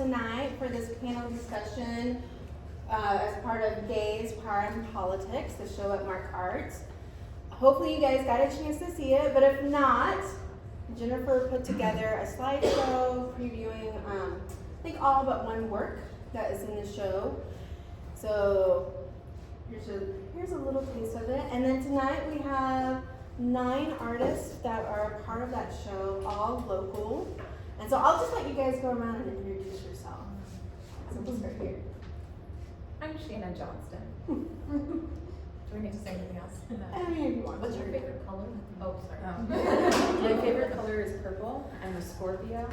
tonight for this panel discussion as part of Gays, Power, and Politics, the show at Mark Arts. Hopefully you guys got a chance to see it, but if not, Jennifer put together a slideshow previewing, I think all but one work that is in the show. So here's a little taste of it. And then tonight we have 9 artists that are a part of that show, all local. And so I'll just let you guys go around and introduce yourself. So we'll start here. I'm Shannon Johnston. Do we need to say anything else? I mean, if you want. What's your favorite color? Oh, sorry. My favorite color is purple. I'm a Scorpio.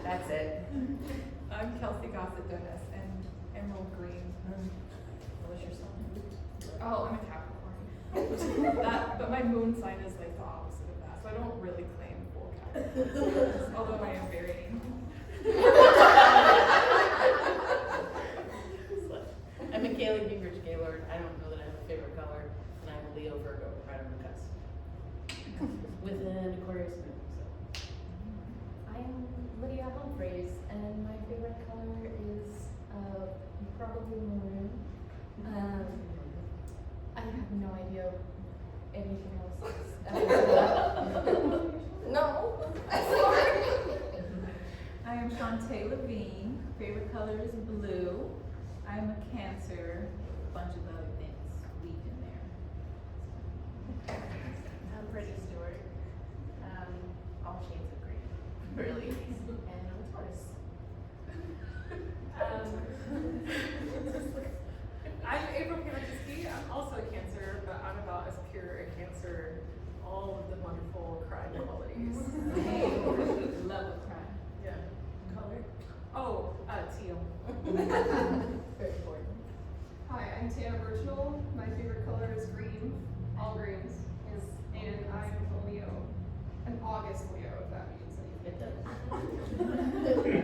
That's it. I'm Kelsey Gossett Dennis and Emerald Green. What was your sign? Oh, I'm a Capricorn. But my moon sign is like the opposite of that, so I don't really claim full Capricorn, although I am varying. I'm Michaela Gingrich Gaylord. I don't know that I have a favorite color, and I'm a Leo Virgo, right on the cusp. With an Aquarius moon, so. I'm Lydia Humphreys, and my favorite color is probably maroon. I have no idea anything else. No. I am Shantae Levine. Favorite color is blue. I'm a Cancer. A bunch of other things weave in there. I'm Brittany Stewart. All shades of green, really. And I'm a Taurus. I'm April Kanachiski. I'm also a Cancer, but I'm about as pure a Cancer, all of the wonderful crime qualities. Love of crime. Yeah. Color? Oh, teal. Very important. Hi, I'm Tana Virginal. My favorite color is green, all greens, and I'm a Leo, an August Leo, if that means anything.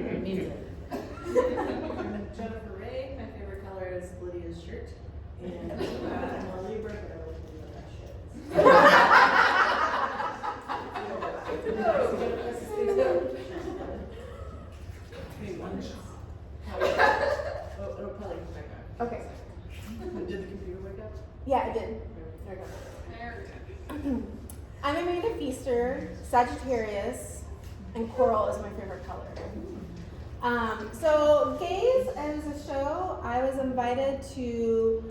It means it. I'm Jennifer Ray. My favorite color is Lydia's shirt. And I'm a Libra, but I don't really know that shit. Oh, it'll probably come back up. Okay. Did the computer wake up? Yeah, I did. There we go. I'm Amanda Feaster, Sagittarius, and coral is my favorite color. So Gays as a show, I was invited to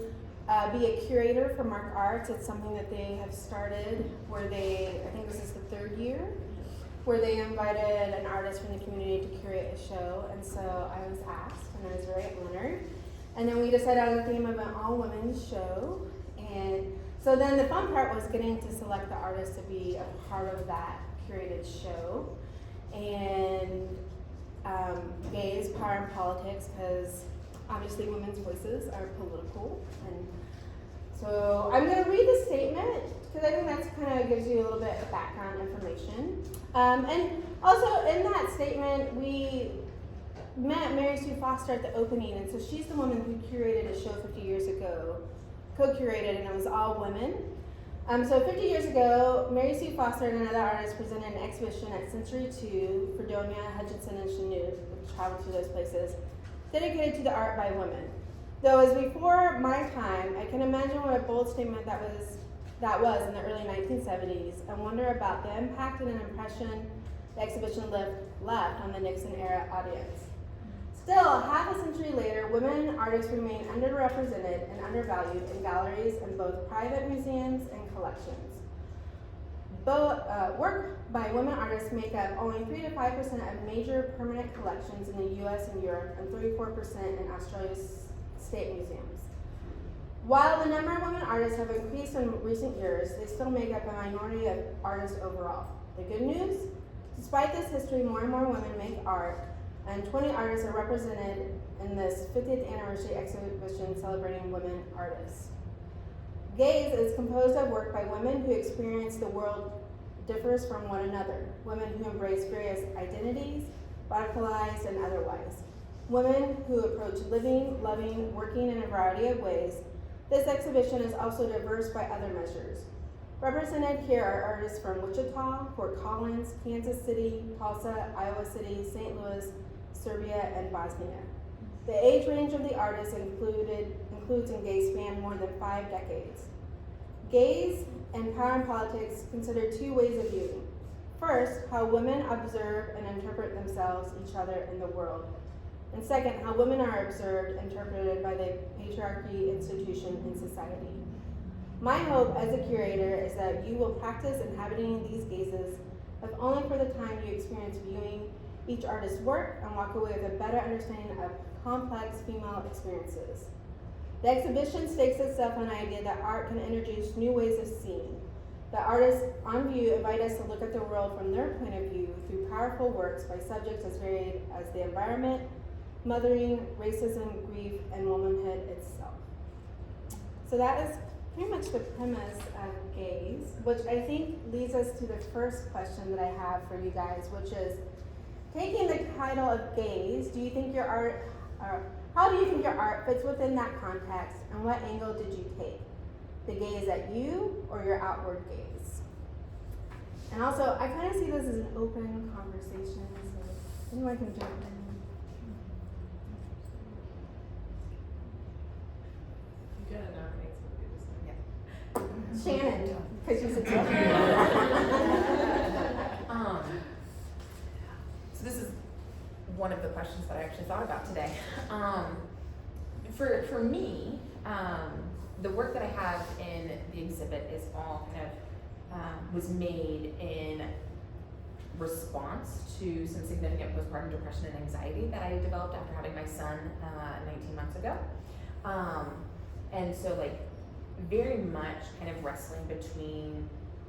be a curator for Mark Arts. It's something that they have started where I think this is the 3rd year, where they invited an artist from the community to curate a show. And so I was asked, and I was very honored. And then we decided on the theme of an all-women's show. And so then the fun part was getting to select the artist to be a part of that curated show. And Gays, Power, and Politics, because obviously women's voices are political. And so I'm going to read the statement, because I think that kind of gives you a little bit of background information. And also in that statement, we met Mary Sue Foster at the opening, and so she's the woman who curated a show 50 years ago, co-curated, and it was all women. So 50 years ago, Mary Sue Foster and another artist presented an exhibition at Century 2, Fredonia, Hutchinson, and Chanute, which traveled to those places, dedicated to the art by women. Though as before my time, I can imagine what a bold statement that was in the early 1970s, and wonder about the impact and an impression the exhibition left on the Nixon era audience. Still, half a century later, women artists remain underrepresented and undervalued in galleries in both private museums and collections. Work by women artists make up only 3 to 5% of major permanent collections in the US and Europe, and 34% in Australia's state museums. While the number of women artists have increased in recent years, they still make up a minority of artists overall. The good news? Despite this history, more and more women make art, and 20 artists are represented in this 50th anniversary exhibition celebrating women artists. Gays is composed of work by women who experience the world differs from one another, women who embrace various identities, radicalized and otherwise, women who approach living, loving, working in a variety of ways. This exhibition is also diverse by other measures. Represented here are artists from Wichita, Fort Collins, Kansas City, Tulsa, Iowa City, St. Louis, Serbia, and Bosnia. The age range of the artists includes and gays span more than 5 decades. Gays and power and politics consider 2 ways of viewing. First, how women observe and interpret themselves, each other, and the world. And second, how women are observed and interpreted by the patriarchy institution in society. My hope as a curator is that you will practice inhabiting these gazes, if only for the time you experience viewing each artist's work and walk away with a better understanding of complex female experiences. The exhibition stakes itself on the idea that art can introduce new ways of seeing. The artists on view invite us to look at the world from their point of view through powerful works by subjects as varied as the environment, mothering, racism, grief, and womanhood itself. So that is pretty much the premise of Gaze, which I think leads us to the first question that I have for you guys, which is, taking the title of Gaze, do you think your art, how do you think your art fits within that context, and what angle did you take? The gaze at you or your outward gaze? And also, I kind of see this as an open conversation, so anyone can jump in. You gotta nominate somebody this time. Shannon, because she's a So this is one of the questions that I actually thought about today. For me, the work that I have in the exhibit is all kind of was made in response to some significant postpartum depression and anxiety that I developed after having my son 19 months ago. And so like very much kind of wrestling between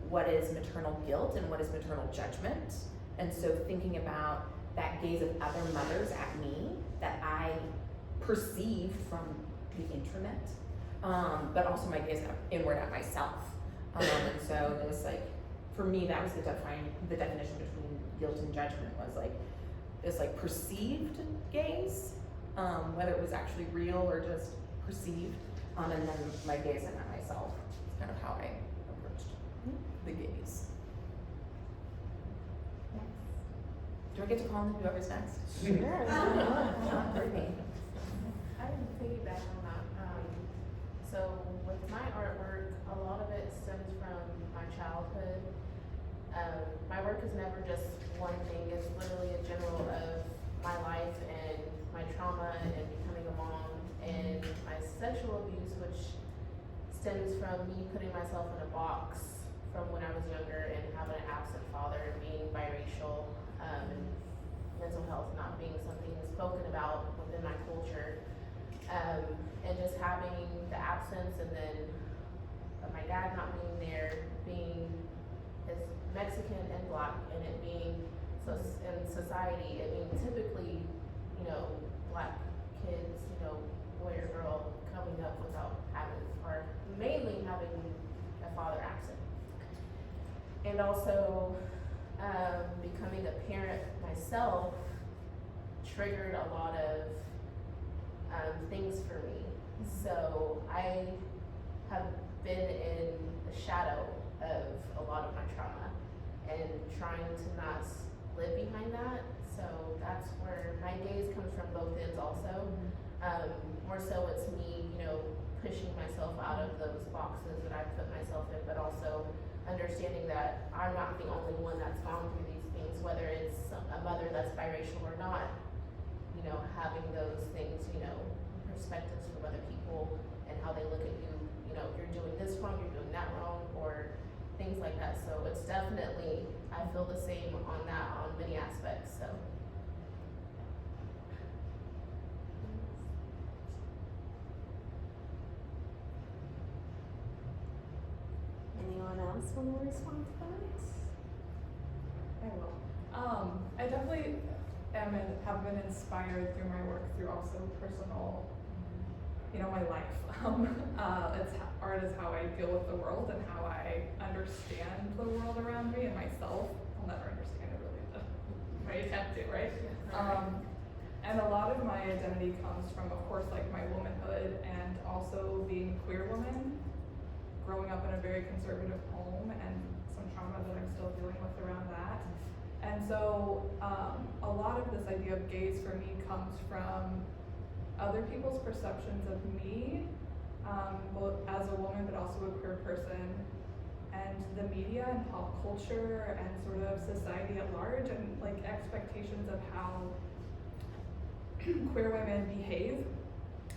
what is maternal guilt and what is maternal judgment. And so thinking about that gaze of other mothers at me that I perceived from the internet, but also my gaze inward at myself. And so it was like, for me, that was the definition between guilt and judgment was like this like perceived gaze, whether it was actually real or just perceived, and then my gaze at myself. It's kind of how I approached the gaze. Do I get to call in whoever's next? Sure. Brittany. I can piggyback on that. So with my artwork, a lot of it stems from my childhood. My work is never just one thing. It's literally a general of my life and my trauma and becoming a mom and my sexual abuse, which stems from me putting myself in a box from when I was younger and having an absent father, being biracial, and mental health not being something spoken about within my culture, and just having the absence and then my dad not being there, being as Mexican and Black, and it being so in society, it being typically, Black kids, boy or girl coming up without having, or mainly having a father absent. And also, becoming a parent myself triggered a lot of things for me. So I have been in the shadow of a lot of my trauma and trying to not live behind that. So that's where my gaze comes from both ends also. More so it's me, pushing myself out of those boxes that I've put myself in, but also understanding that I'm not the only one that's gone through these things, whether it's a mother that's biracial or not, having those things, perspectives from other people and how they look at you, you're doing this wrong, you're doing that wrong, or things like that. So it's definitely, I feel the same on that on many aspects, so. Anyone else want to respond to that? I will. I definitely have been inspired through my work, through also personal, my life. Art is how I deal with the world and how I understand the world around me and myself. I'll never understand it really, but I attempt to, right? And a lot of my identity comes from, of course, like my womanhood and also being a queer woman, growing up in a very conservative home And so, a lot of this idea of gaze for me comes from other people's perceptions of me, both as a woman but also a queer person, and the media and pop culture and sort of society at large, and like expectations of how queer women behave,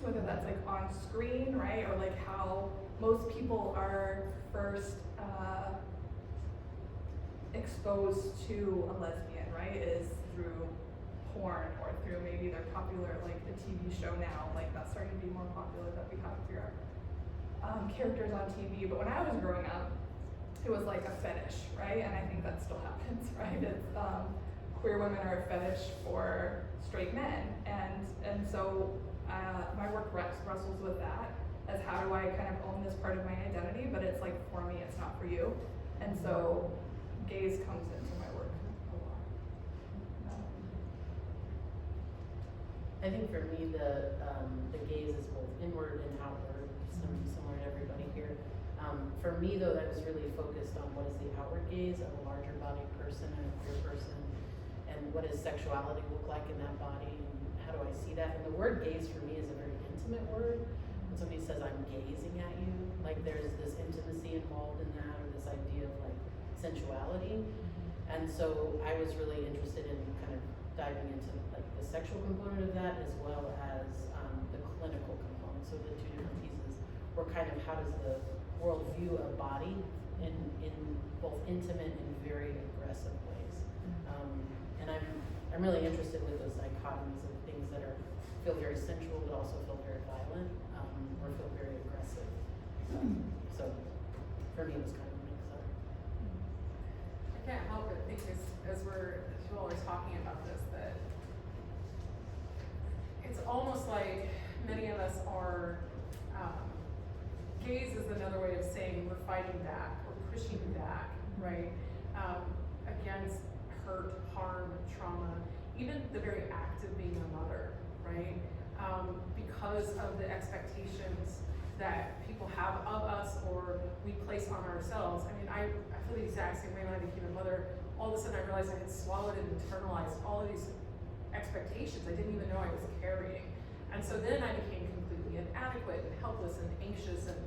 whether that's like on screen, right, or like how most people are first exposed to a lesbian, right, is through porn or through maybe they're popular, like a TV show now, like that's starting to be more popular that we have queer characters on TV. But when I was growing up, it was like a fetish, right? And I think that still happens, right? It's queer women are a fetish for straight men, and so my work wrestles with that as how do I kind of own this part of my identity, but it's like for me, it's not for you, and so gaze comes into my work a lot. I think for me, the gaze is both inward and outward, similar to everybody here. For me though, that was really focused on what is the outward gaze of a larger bodied person and a queer person, and what does sexuality look like in that body, and how do I see that? And the word gaze for me is a very intimate word. When somebody says I'm gazing at you, like there's this intimacy involved in that, or this idea of like sensuality. And so I was really interested in kind of diving into like the sexual component of that, as well as the clinical component. So the two different pieces were kind of how does the world view a body in both intimate and very aggressive ways. And I'm really interested with those dichotomies of things that feel very sensual but also feel very violent, or feel very aggressive. So for me it was kind of a mix up. I can't help but think as you all are talking about this, that it's almost like many of us are, gaze is another way of saying we're fighting back, we're pushing back, right, against hurt, harm, trauma, even the very act of being a mother, right, because of the expectations that people have of us or we place on ourselves. I mean, I feel the exact same way when I became a mother. All of a sudden I realized I had swallowed and internalized all of these expectations I didn't even know I was carrying. And so then I became completely inadequate and helpless and anxious and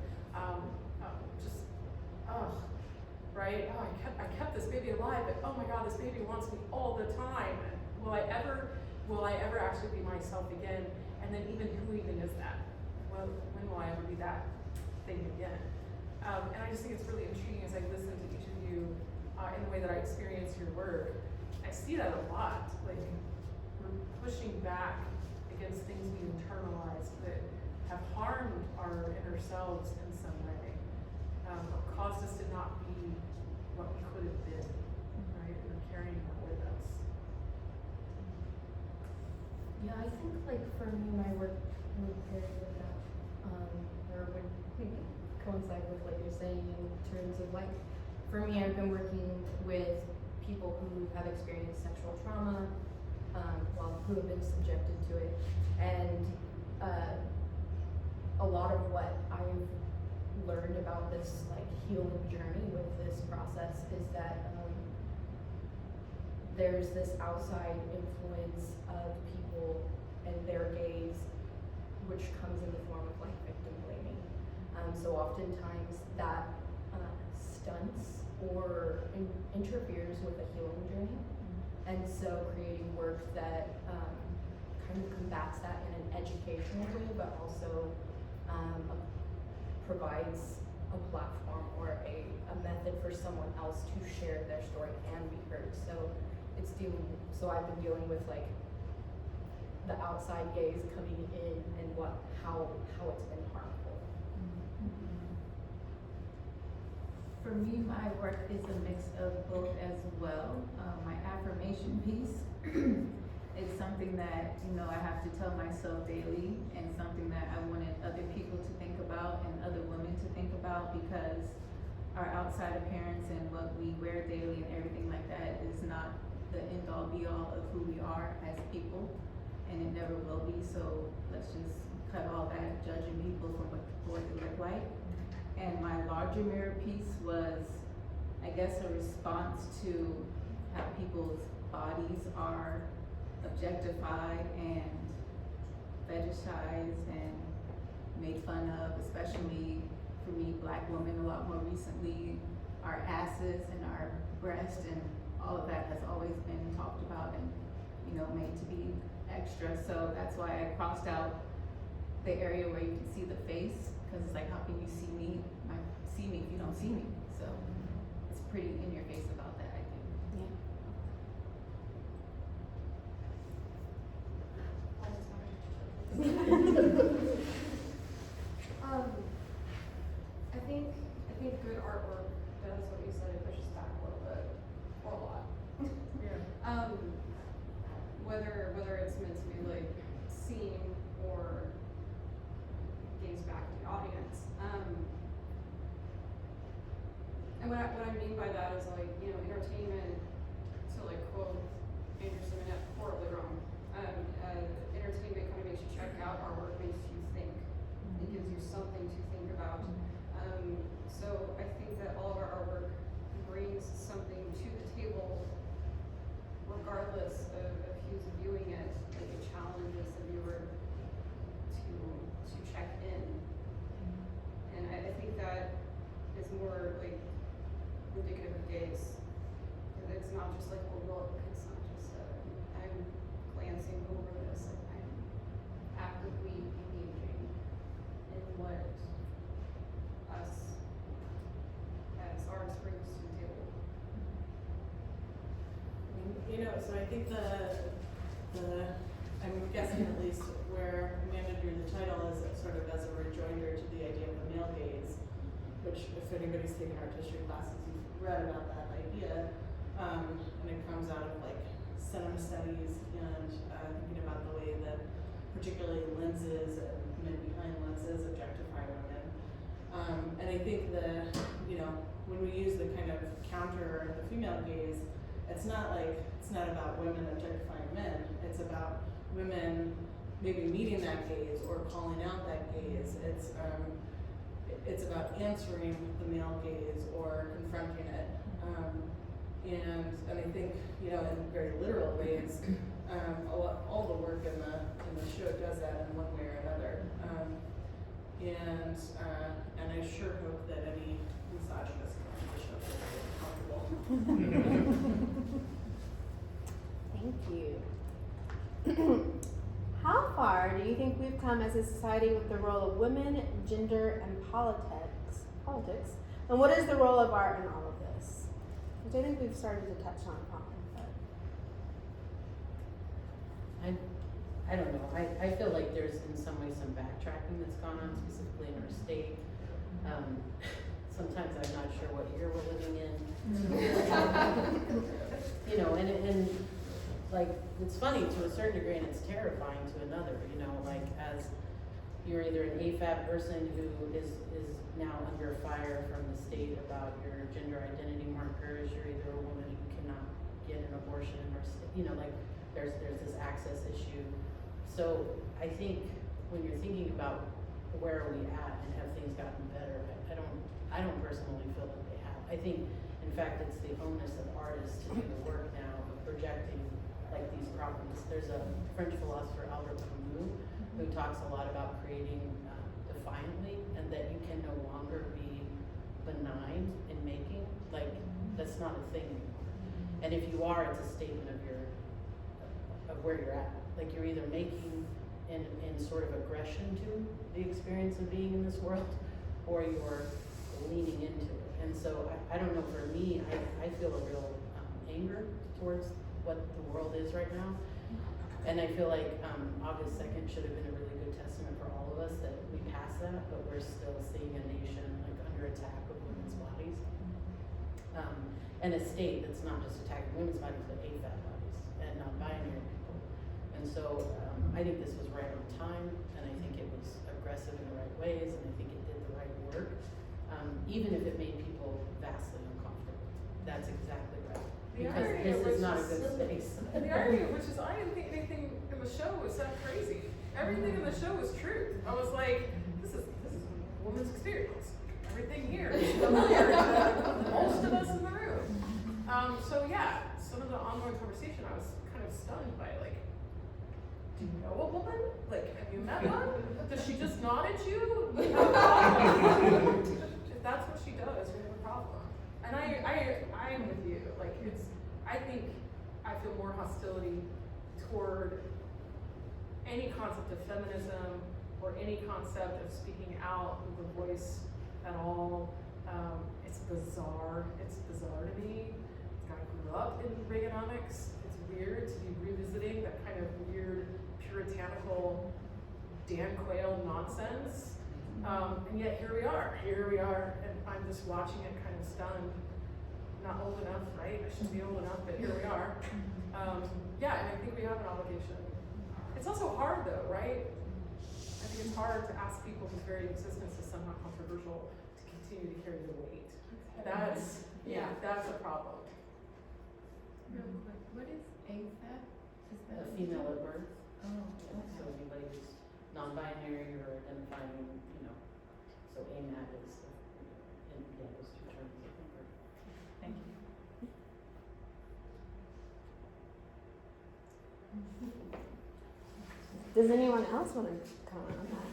right? Oh, I kept this baby alive, but oh my God, this baby wants me all the time. Will I ever actually be myself again? And then who even is that? Well, when will I ever be that thing again? And I just think it's really intriguing as I listen to each of you in the way that I experience your work. I see that a lot, like we're pushing back against things we internalize that have harmed our inner selves in some way, or caused us to not be what we could have been, right? We're carrying that with us. Yeah, I think like for me, my work would pair with that, or would maybe coincide with what you're saying in terms of like, for me, I've been working with people who have experienced sexual trauma, who have been subjected to it, and a lot of what I've learned about this like healing journey with this process is that there's this outside influence of people and their gaze, which comes in the form of like victim blaming. So oftentimes that stunts or interferes with a healing journey. And so creating work that kind of combats that in an educational way, but also provides a platform or a method for someone else to share their story and be heard. So I've been dealing with like the outside gaze coming in and how it's been harmful. For me, my work is a mix of both as well. My affirmation piece is something that, I have to tell myself daily, and something that I wanted other people to think about and other women to think about, because our outside appearance and what we wear daily and everything like that is not the end all be all of who we are as people, and it never will be. So let's just cut all that judging people from what they look like. And my larger mirror piece was, I guess, a response to how people's bodies are objectified and fetishized and made fun of, especially for me, Black women, a lot more recently. Our asses and our breasts and all of that has always been talked about and, you know, made to be extra. So that's why I crossed out the area where you can see the face, because it's like, how can you see me if you don't see me? So it's pretty in your face about that, I think. I think good artwork does what you said, it pushes back a little bit, or a lot. Whether it's meant to be like seen or gaze back at the audience. And what I mean by that is like, you know, entertainment, to like quote Anderson and horribly wrong. Entertainment kind of makes you check out, artwork makes you think. It gives you something to think about. So I think that all of our artwork brings something to the table, regardless of who's viewing it. Like it challenges the viewer to check in. And I think that is more like indicative of gaze. It's not just like a look, it's not just I'm glancing over this, like I'm actively engaging in what us as artists brings to the table. You know, so I think I'm guessing at least where Amanda drew the title is sort of as a rejoinder to the idea of the male gaze, which if anybody's taken art history classes, you've read about that idea, and it comes out of like cinema studies and thinking about the way that particularly lenses and men behind lenses objectify women. And I think you know, when we use the kind of counter the female gaze, it's not about women objectifying men, it's about women maybe meeting that gaze or calling out that gaze. It's about answering the male gaze or confronting it. And I think, you know, in very literal ways, all the work in the show does that in one way or another. And I sure hope that any misogynist comes to the show feels comfortable. Thank you. How far do you think we've come as a society with the role of women, gender, and politics? And what is the role of art in all of this? Which I think we've started to touch on, but. I don't know, I feel like there's in some ways some backtracking that's gone on specifically in our state. Sometimes I'm not sure what year we're living in. You know, and like, it's funny to a certain degree and it's terrifying to another, you know, like as you're either an AFAB person who is now under fire from the state about your gender identity markers, you're either a woman who cannot get an abortion or, you know, like there's this access issue. So I think when you're thinking about where are we at and have things gotten better, I don't personally feel that they have. I think, in fact, it's the onus of artists to do the work now of projecting like these problems. There's a French philosopher, Albert Camus, who talks a lot about creating defiantly, and that you can no longer be benign in making. Like, that's not a thing anymore. And if you are, it's a statement of where you're at. Like, you're either making in sort of aggression to the experience of being in this world, or you're leaning into it. And so I don't know, for me, I feel a real anger towards what the world is right now. And I feel like August 2nd should have been a really good testament for all of us that we passed that, but we're still seeing a nation like under attack of women's bodies. And a state that's not just attacking women's bodies, but AFAB bodies and non-binary people. And so I think this was right on time, and I think it was aggressive in the right ways, and I think it did the right work, even if it made people vastly uncomfortable. That's exactly right. Because this is not a good space. And the irony of which is I didn't think anything in the show was that crazy. Everything in the show was truth. I was like, this is a woman's experience. Everything here is familiar to most of us in the room. So yeah, some of the ongoing conversation stunned by like, do you know a woman? Like, have you met one? Does she just nod at you? We have a problem. If that's what she does, we have a problem. And I'm with you. Like, I think I feel more hostility toward any concept of feminism or any concept of speaking out with a voice at all. It's bizarre. It's bizarre to me. I grew up in Reaganomics. It's weird to be revisiting that kind of weird puritanical Dan Quayle nonsense. And yet here we are, and I'm just watching it kind of stunned. Not old enough, right? I shouldn't be old enough, but here we are. Yeah, and I think we have an obligation. It's also hard though, right? I think it's hard to ask people whose very existence is somehow controversial to continue to carry the weight. That's a problem. Real quick, what is AFAB? Is that A female at birth. Oh, Yeah, so anybody who's non-binary or identifying, so AMAT is, those two terms, I think, are. thank you. Does anyone else want to comment on that?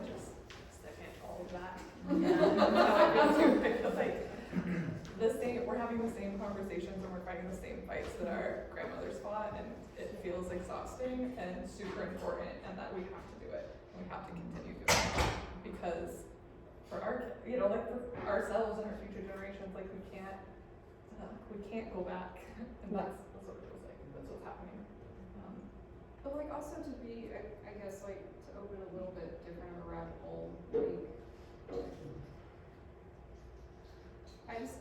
Just second all of that. I feel like we're having the same conversations and we're fighting the same fights that our grandmothers fought, and it feels exhausting and super important, and that we have to do it, and we have to continue doing it, because for our, like for ourselves and our future generations, like we can't go back, and that's what it feels like, that's what's happening. But like also to be, I guess like to open a little bit different of a rabbit hole, like,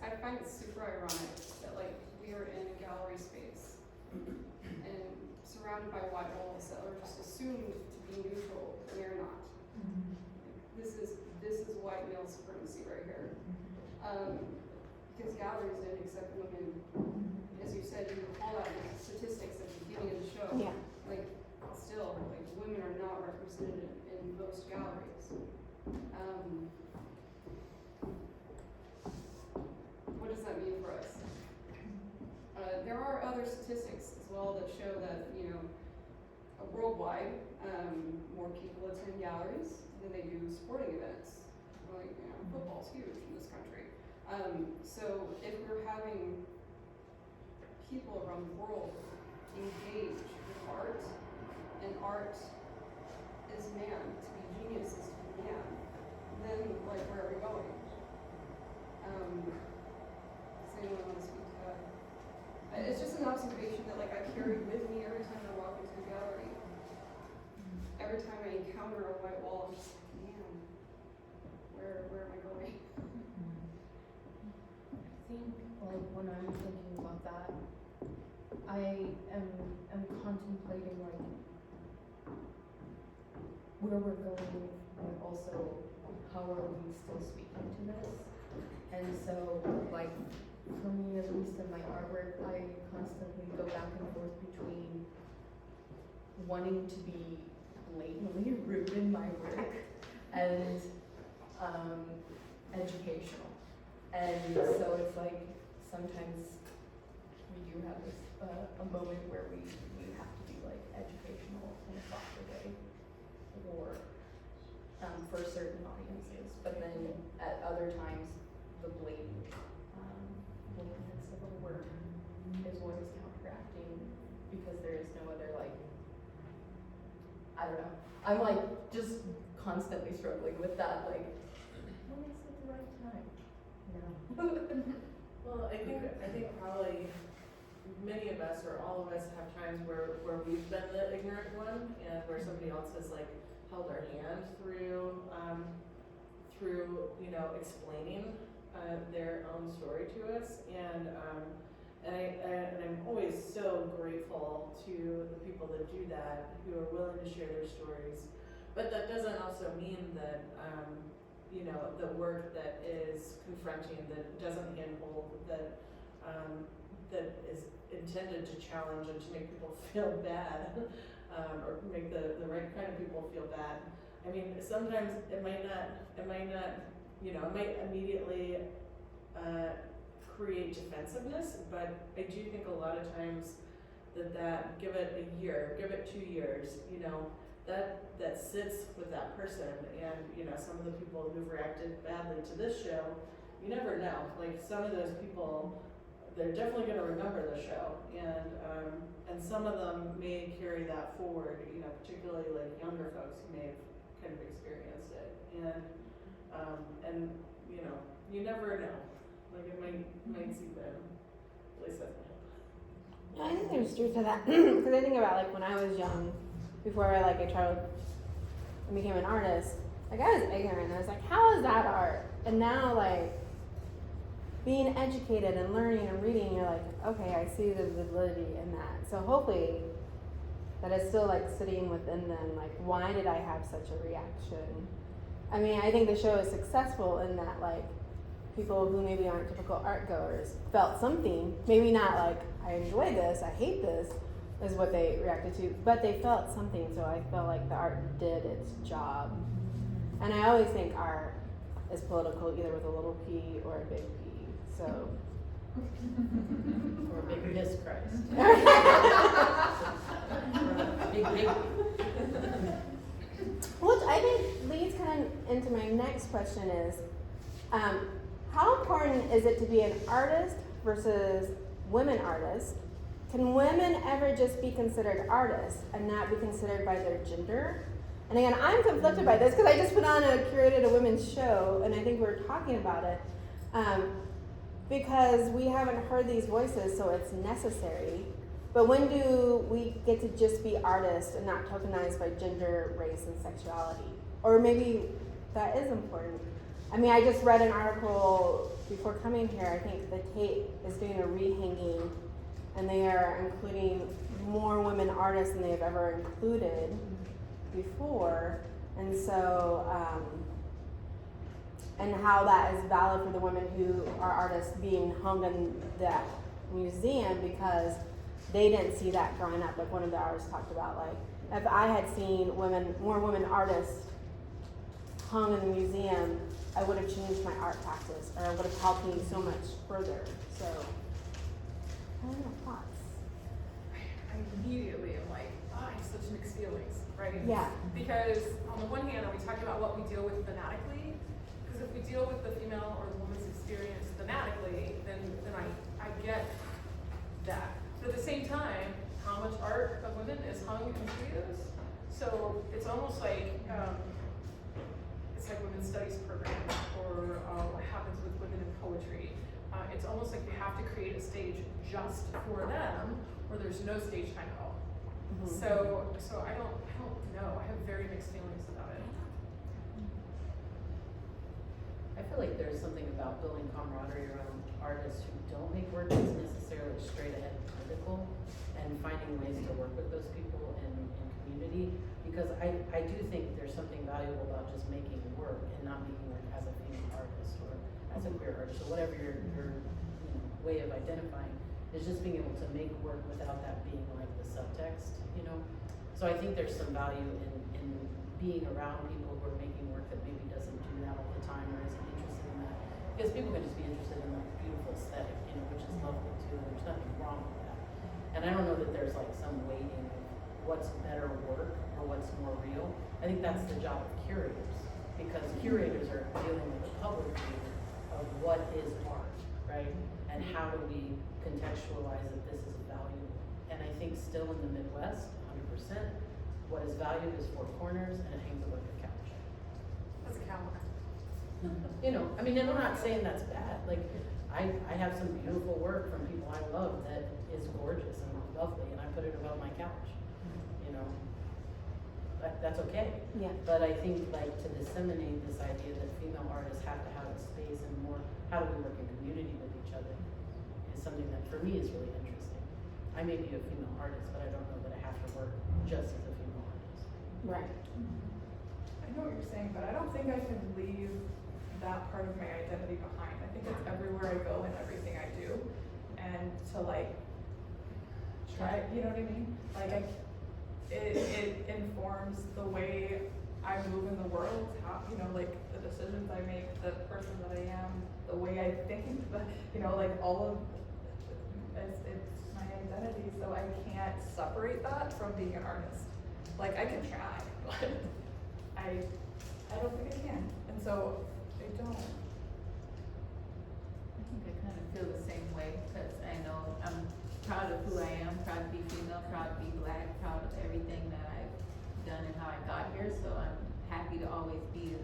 I find it super ironic that like we are in a gallery space and surrounded by white walls that are just assumed to be neutral, and they're not. This is white male supremacy right here. Because galleries didn't accept women, as you said, you recall that in the statistics at the beginning of the show. Yeah. Like, still, like, women are not represented in most galleries. What does that mean for us? There are other statistics as well that show that, worldwide, more people attend galleries than they do sporting events. Like, football's huge in this country. So if we're having people around the world engage with art, and art is man, to be genius is to be man, then like where are we going? Does anyone want to speak to that? It's just an observation that like I carry with me every time I walk into a gallery. Every time I encounter a white wall, I'm just like, man, where am I going? I think like when I'm thinking about that, I am contemplating like where we're going, and also how are we still speaking to this. And so like for me, at least in my artwork, I constantly go back and forth between wanting to be blatantly rude in my work and educational. And so it's like sometimes we do have this a moment where we have to be like educational in a softer way, or for certain audiences. But then at other times, the blatantness of our work is what is counteracting, because there is no other like, I don't know. I'm like just constantly struggling with that, like, when is it the right time? Well, I think probably many of us, or all of us, have times where we've been the ignorant one, and where somebody else has like held our hand through explaining their own story to us, and I'm always so grateful to the people that do that, who are willing to share their stories. But that doesn't also mean that the work that is confronting, that doesn't handhold, that is intended to challenge and to make people feel bad, or make the right kind of people feel bad. I mean, sometimes it might immediately create defensiveness, but I do think a lot of times that give it a year, give it 2 years, you know, that sits with that person. And, you know, some of the people who've reacted badly to this show, you never know. Like, some of those people, they're definitely gonna remember the show, and some of them may carry that forward, you know, particularly like younger folks who may have kind of experienced it. And you know, you never know. Like, it might see them. At least that's my hope. I think there's truth to that, because I think about, like, when I was young, before I tried and became an artist, like, I was ignorant. I was like, how is that art? And now, like, being educated and learning and reading, you're like, okay, I see the validity in that. So hopefully that is still, like, sitting within them, like, why did I have such a reaction? I mean, I think the show is successful in that, like, people who maybe aren't typical art goers felt something, maybe not like, I enjoy this, I hate this, is what they reacted to, but they felt something, so I felt like the art did its job. And I always think art is political, either with a little p or a big P, so. Or a big piss Christ. Big. Which I think leads kind of into my next question is, how important is it to be an artist versus women artists? Can women ever just be considered artists and not be considered by their gender? And again, I'm conflicted by this because I just curated a women's show, and I think we're talking about it, because we haven't heard these voices, so it's necessary. But when do we get to just be artists and not tokenized by gender, race, and sexuality? Or maybe that is important. I mean, I just read an article before coming here. I think the Tate is doing a rehanging, and they are including more women artists than they've ever included before. And so, and how that is valid for the women who are artists being hung in that museum, because they didn't see that growing up. Like, one of the artists talked about, like, if I had seen more women artists hung in the museum, I would have changed my art practice, or it would have helped me so much further. So, I don't know, thoughts? I immediately am like, I have such mixed feelings, right? Yeah. Because on the one hand, are we talking about what we deal with thematically? Because if we deal with the female or the woman's experience thematically, then I get that. But at the same time, how much art of women is hung in studios? So it's almost like, it's like women's studies programs, or what happens with women in poetry. It's almost like you have to create a stage just for them, or there's no stage time at all. Mm-hmm. So I don't know. I have very mixed feelings about it. I feel like there's something about building camaraderie around artists who don't make work that's necessarily straight ahead political, and finding ways to work with those people in community, because I do think there's something valuable about just making work and not making work as a female artist or as a queer artist, or whatever your way of identifying, is just being able to make work without that being like the subtext, you know? So I think there's some value in being around people who are making work that maybe doesn't do that all the time or isn't interested in that. Because people can just be interested in the beautiful aesthetic, you know, which is lovely too, and there's nothing wrong with that. And I don't know that there's like some weighting of what's better work or what's more real. I think that's the job of curators, because curators are dealing with the public view of what is art, right? And how do we contextualize that this is valuable? And I think still in the Midwest, 100%, what is valued is four corners and it hangs above your couch. That's a calendar. You know, I mean, and I'm not saying that's bad. Like, I have some beautiful work from people I love that is gorgeous and lovely, and I put it above my couch. You know, that's okay. Yeah. But I think, like, to disseminate this idea that female artists have to have a space and more, how do we work in community with each other, is something that for me is really interesting. I may be a female artist, but I don't know that I have to work just as a female artist. Right. I know what you're saying, but I don't think I can leave that part of my identity behind. I think it's everywhere I go and everything I do. And to like try, you know what I mean? Like it informs the way I move in the world, how, you know, like the decisions I make, the person that I am, the way I think, you know, like all of it's my my identity, so I can't separate that from being an artist. Like, I can try, but I don't think I can, and so I don't. I think I kind of feel the same way, because I know I'm proud of who I am, proud to be female, proud to be black, proud of everything that I've done and how I got here, so I'm happy to always be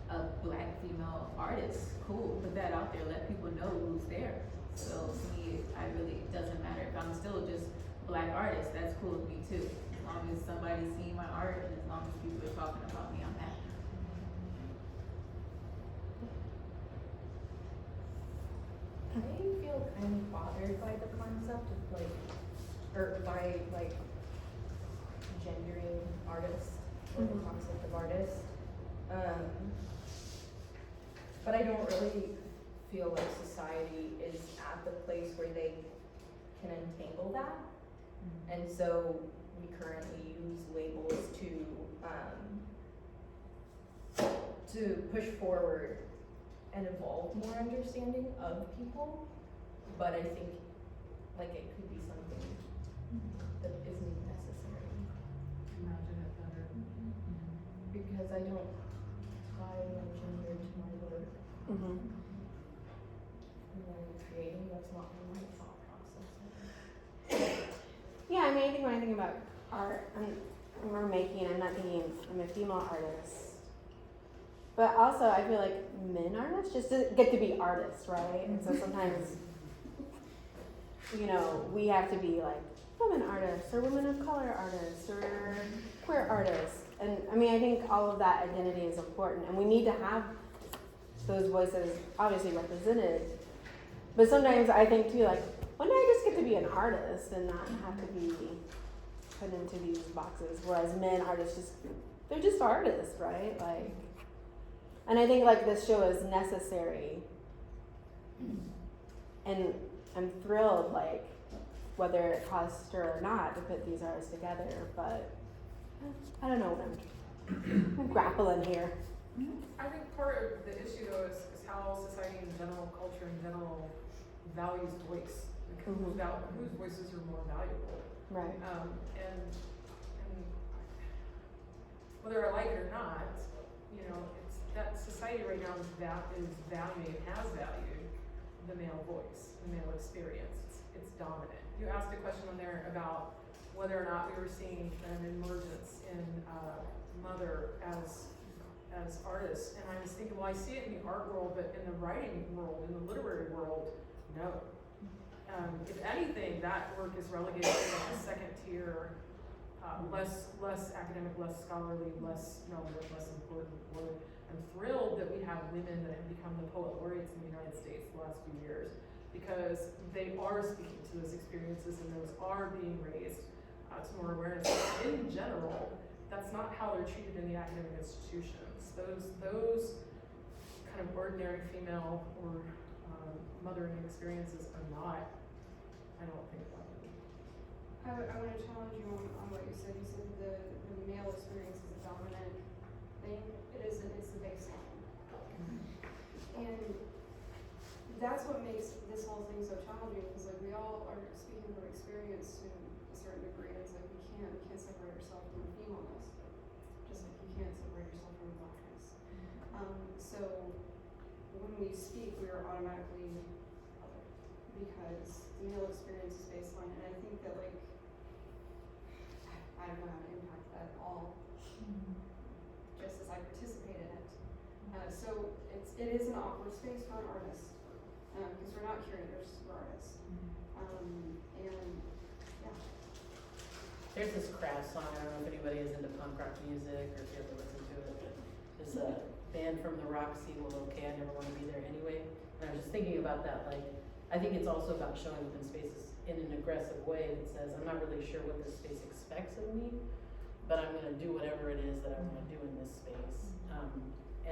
a black female artist. Cool, put that out there, let people know who's there. So to me, it doesn't matter if I'm still just black artist, that's cool with me too. As long as somebody's seeing my art and as long as people are talking about me, I'm happy. I feel kind of bothered by the concept of by gendering artists, or the concept of artist. But I don't really feel like society is at the place where they can untangle that. And so we currently use labels to push forward and evolve more understanding of people. But I think it could be something that isn't necessary. Imagine it better. Because I don't tie my gender to my work. Mm-hmm. And then creating, that's not my thought process. Yeah, I mean, I think when I think about art or making, I'm not thinking I'm a female artist. But also, I feel like men artists just get to be artists, right? And so sometimes, we have to be like women artists or women of color artists or queer artists. And I mean, I think all of that identity is important, and we need to have those voices obviously represented. But sometimes I think too, like, why don't I just get to be an artist and not have to be put into these boxes? Whereas men artists they're just artists, right? Like, and I think like this show is necessary. And I'm thrilled, like, whether it costs her or not to put these artists together, but I don't know what I'm grappling here. I think part of the issue though is how society in general, culture in general, values voice. Like Mhm. whose voices are more valuable. Right. And whether I like it or not, it's that society right now is valuing, has valued the male voice, the male experience. It's dominant. You asked a question on there about whether or not we were seeing an emergence in Mother as artists, and I was thinking, well, I see it in the art world, but in the writing world, in the literary world, no. If anything, that work is relegated to a second tier, less academic, less scholarly, less relevant, less important work. I'm thrilled that we have women that have become the poet laureates in the United States the last few years, because they are speaking to those experiences and those are being raised to more awareness. In general, that's not how they're treated in the academic institutions. Those kind of ordinary female or mothering experiences are not, I don't think, I want to challenge you on what you said. You said the male experience is a dominant thing. It isn't, it's the baseline. And that's what makes this whole thing so challenging, because like we all are speaking from experience to a certain degree. It's like we can't separate ourselves from femaleness, just like you can't separate yourself from blackness. So when we speak, we are automatically other, because the male experience is baseline, and I think that like I don't know how to impact that at all, just as I participate in it. So it is an awkward space for an artist, because we're not curators, we're artists. And yeah. There's this Crash song, I don't know if anybody is into punk rock music or if you ever listen to it, but there's a band from the Roxy, well, okay, I never want to be there anyway. And I was just thinking about that, like, I think it's also about showing within spaces in an aggressive way that says, I'm not really sure what this space expects of me, but I'm gonna do whatever it is that I wanna do in this space.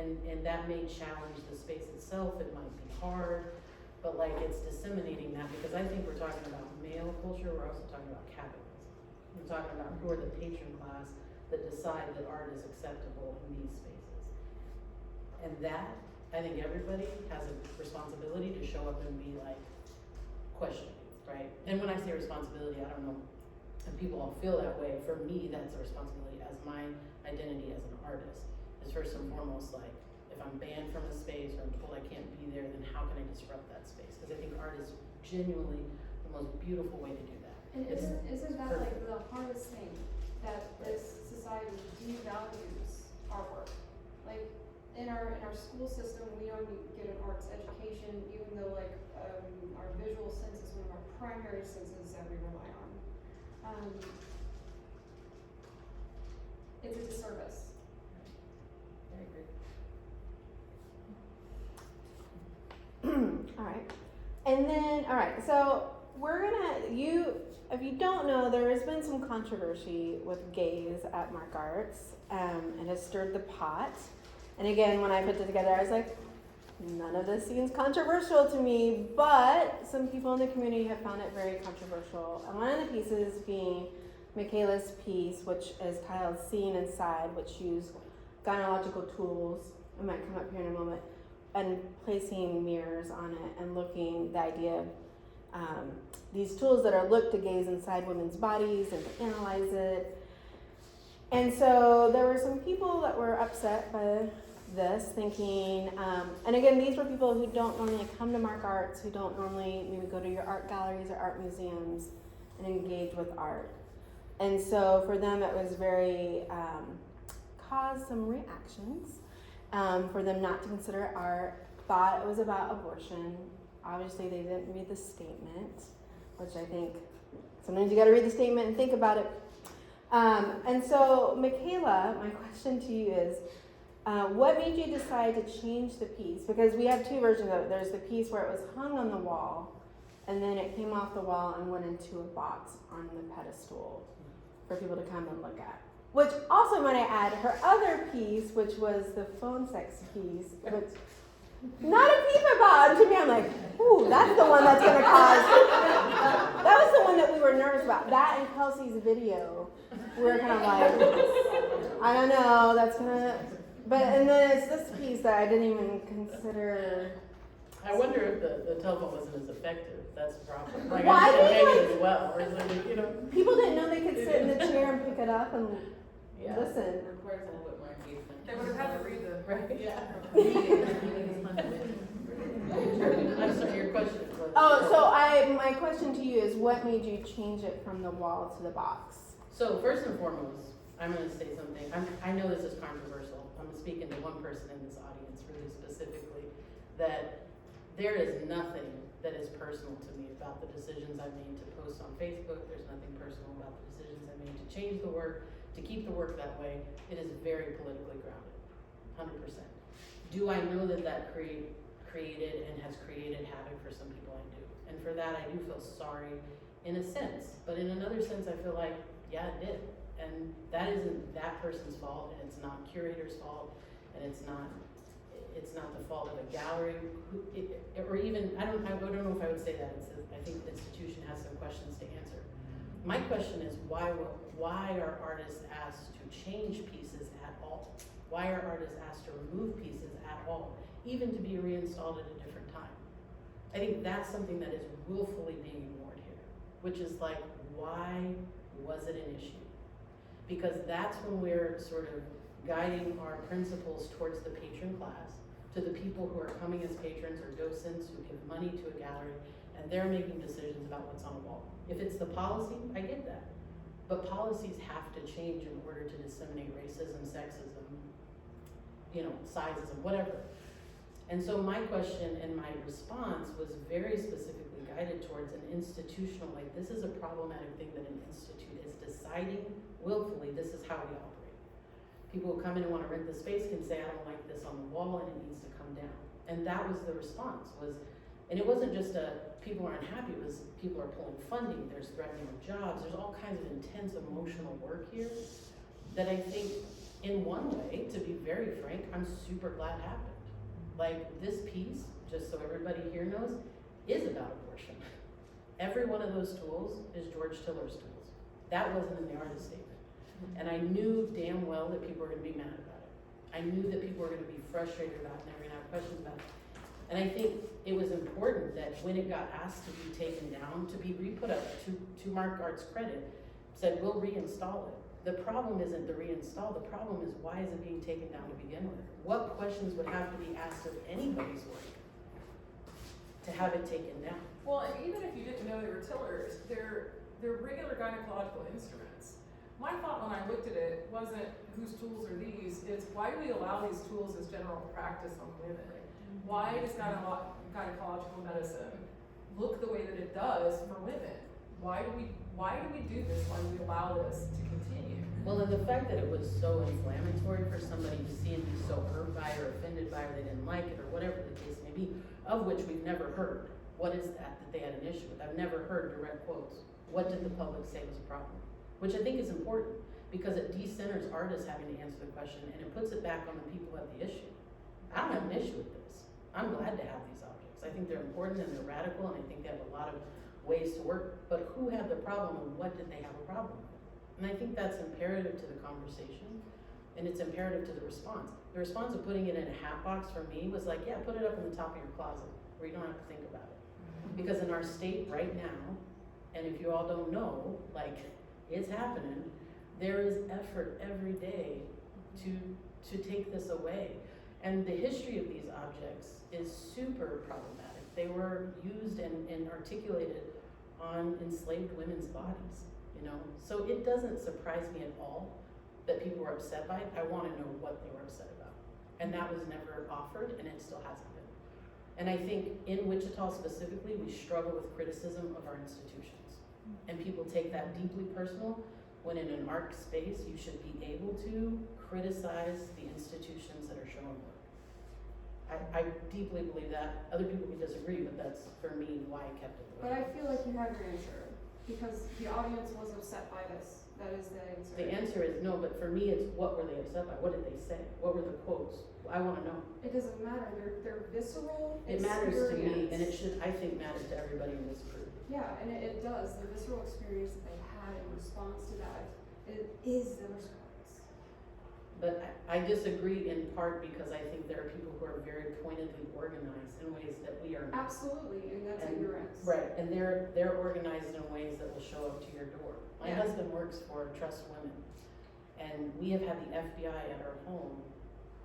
And that may challenge the space itself, it might be hard, but like it's disseminating that, because I think we're talking about male culture, we're also talking about capitalism. We're talking about who are the patron class that decide that art is acceptable in these spaces. And that, I think everybody has a responsibility to show up and be like, questioning, right? And when I say responsibility, I don't know if people all feel that way. For me, that's a responsibility as my identity as an artist. Is first and foremost, like, if I'm banned from a space or I'm told I can't be there, then how can I disrupt that space? Because I think art is genuinely the most beautiful way to do that. And It's isn't that perfect. like the hardest thing, that this society devalues our work? Like, in our school system, we don't get an arts education, even though like, our visual sense is one of our primary senses that we rely on. It's a disservice. I agree. All right. And then, all right, so if you don't know, there has been some controversy with gays at Mark Arts. It has stirred the pot. And again, when I put it together, I was like, none of this seems controversial to me, but some people in the community have found it very controversial. And one of the pieces being Michaela's piece, which is titled Seeing Inside, which used gynecological tools, it might come up here in a moment, and placing mirrors on it and looking the idea of these tools that are looked to gaze inside women's bodies and to analyze it. And so there were some people that were upset by this, thinking, and again, these were people who don't normally come to Mark Arts, who don't normally maybe go to your art galleries or art museums and engage with art. And so for them, it was very, caused some reactions. For them not to consider it art, thought it was about abortion. Obviously, they didn't read the statement, which I think sometimes you got to read the statement and think about it. And so, Michaela, my question to you is, what made you decide to change the piece? Because we have two versions of it. There's the piece where it was hung on the wall, and then it came off the wall and went into a box on the pedestal for people to come and look at. Which also, might I add, her other piece, which was the phone sex piece, which not a peep about. To me, I'm like, ooh, that's the one that's gonna cause. That was the one that we were nervous about. That and Kelsey's video, we were kind of like, I don't know, that's gonna. But and then it's this piece that I didn't even consider. I wonder if the telephone wasn't as effective. That's the problem. Like, Well, I I think, maybe like, as well, or is it, you know? People didn't know they could sit in the chair and pick it up and Yeah. listen. It requires a little bit more engagement. They would have had to read the. Right, yeah. Reading is fundamental. I'm sorry, your question was. Oh, so my question to you is, what made you change it from the wall to the box? So first and foremost, I'm gonna say something, I know this is controversial, I'm speaking to one person in this audience really specifically, that there is nothing that is personal to me about the decisions I made to post on Facebook. There's nothing personal about the decisions I made to change the work, to keep the work that way. It is very politically grounded, 100%. Do I know that that created and has created havoc for some people? I do. And for that, I do feel sorry in a sense, but in another sense, I feel like, yeah, it did. And that isn't that person's fault, and it's not curator's fault, and it's not the fault of a gallery, or even, I don't know if I would say that. I think the institution has some questions to answer. My question is, why are artists asked to change pieces at all? Why are artists asked to remove pieces at all, even to be reinstalled at a different time? I think that's something that is willfully being ignored here, which is like, why was it an issue? Because that's when we're sort of guiding our principals towards the patron class, to the people who are coming as patrons or docents who give money to a gallery, and they're making decisions about what's on a wall. If it's the policy, I get that. But policies have to change in order to disseminate racism, sexism, sizeism, whatever. And so my question and my response was very specifically guided towards an institutional, like, this is a problematic thing that an institute is deciding willfully, this is how we operate. People who come in and want to rent the space can say, I don't like this on the wall and it needs to come down. And that was the response, and it wasn't just people are unhappy, it was people are pulling funding, there's threatening of jobs, there's all kinds of intense emotional work here that I think, in one way, to be very frank, I'm super glad happened. Like, this piece, just so everybody here knows, is about abortion. Every one of those tools is George Tiller's tools. That wasn't in the artist statement. And I knew damn well that people were gonna be mad about it. I knew that people were gonna be frustrated about it and they were gonna have questions about it. And I think it was important that when it got asked to be taken down, to be re-put up, to Mark Art's credit, said, we'll reinstall it. The problem isn't the reinstall, the problem is why is it being taken down to begin with? What questions would have to be asked of anybody's work to have it taken down? Well, and even if you didn't know they were tillers, they're regular gynecological instruments. My thought when I looked at it wasn't whose tools are these, it's why do we allow these tools as general practice on women? Why does gynecological medicine look the way that it does for women? Why do we do this? Why do we allow this to continue? Well, and the fact that it was so inflammatory for somebody to see and be so hurt by or offended by, or they didn't like it, or whatever the case may be, of which we've never heard. What is that they had an issue with? I've never heard direct quotes. What did the public say was a problem? Which I think is important, because it decenters artists having to answer the question, and it puts it back on the people who have the issue. I don't have an issue with this. I'm glad to have these objects. I think they're important and they're radical, and I think they have a lot of ways to work, but who had the problem and what did they have a problem with? And I think that's imperative to the conversation, and it's imperative to the response. The response of putting it in a hat box for me was like, yeah, put it up in the top of your closet where you don't have to think about it. Because in our state right now, and if you all don't know, like, it's happening, there is effort every day to take this away. And the history of these objects is super problematic. They were used and articulated on enslaved women's bodies, you know? So it doesn't surprise me at all that people were upset by it. I wanna know what they were upset about. And that was never offered, and it still hasn't been. And I think in Wichita specifically, we struggle with criticism of our institutions. And people take that deeply personal, when in an art space, you should be able to criticize the institutions that are showing work. I deeply believe that. Other people can disagree, but that's, for me, why I kept it the But way. I feel like you have your answer, because the audience was upset by this. That is the answer. The answer is no, but for me, it's what were they upset by? What did they say? What were the quotes? I wanna know. It doesn't matter, they're visceral It matters to me, experience. and it should, I think, matter to everybody in this group. Yeah, and it does, the visceral experience that they had in response to that, it is the response. But I disagree in part because I think there are people who are very pointedly organized in ways that we are not. Absolutely, and that's And- ignorance. Right, and they're organized in ways that will show up to your door. My Yeah. husband works for Trust Women, and we have had the FBI at our home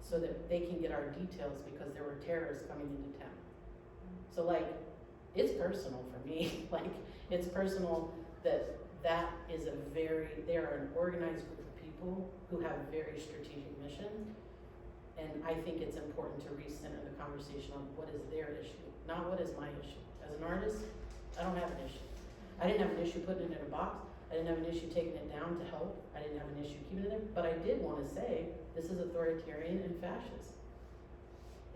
so that they can get our details because there were terrorists coming into town. So like, it's personal for me, like, it's personal that is they are an organized group of people who have a very strategic mission. And I think it's important to recenter the conversation on what is their issue, not what is my issue. As an artist, I don't have an issue. I didn't have an issue putting it in a box. I didn't have an issue taking it down to help. I didn't have an issue keeping it there. But I did want to say, this is authoritarian and fascist.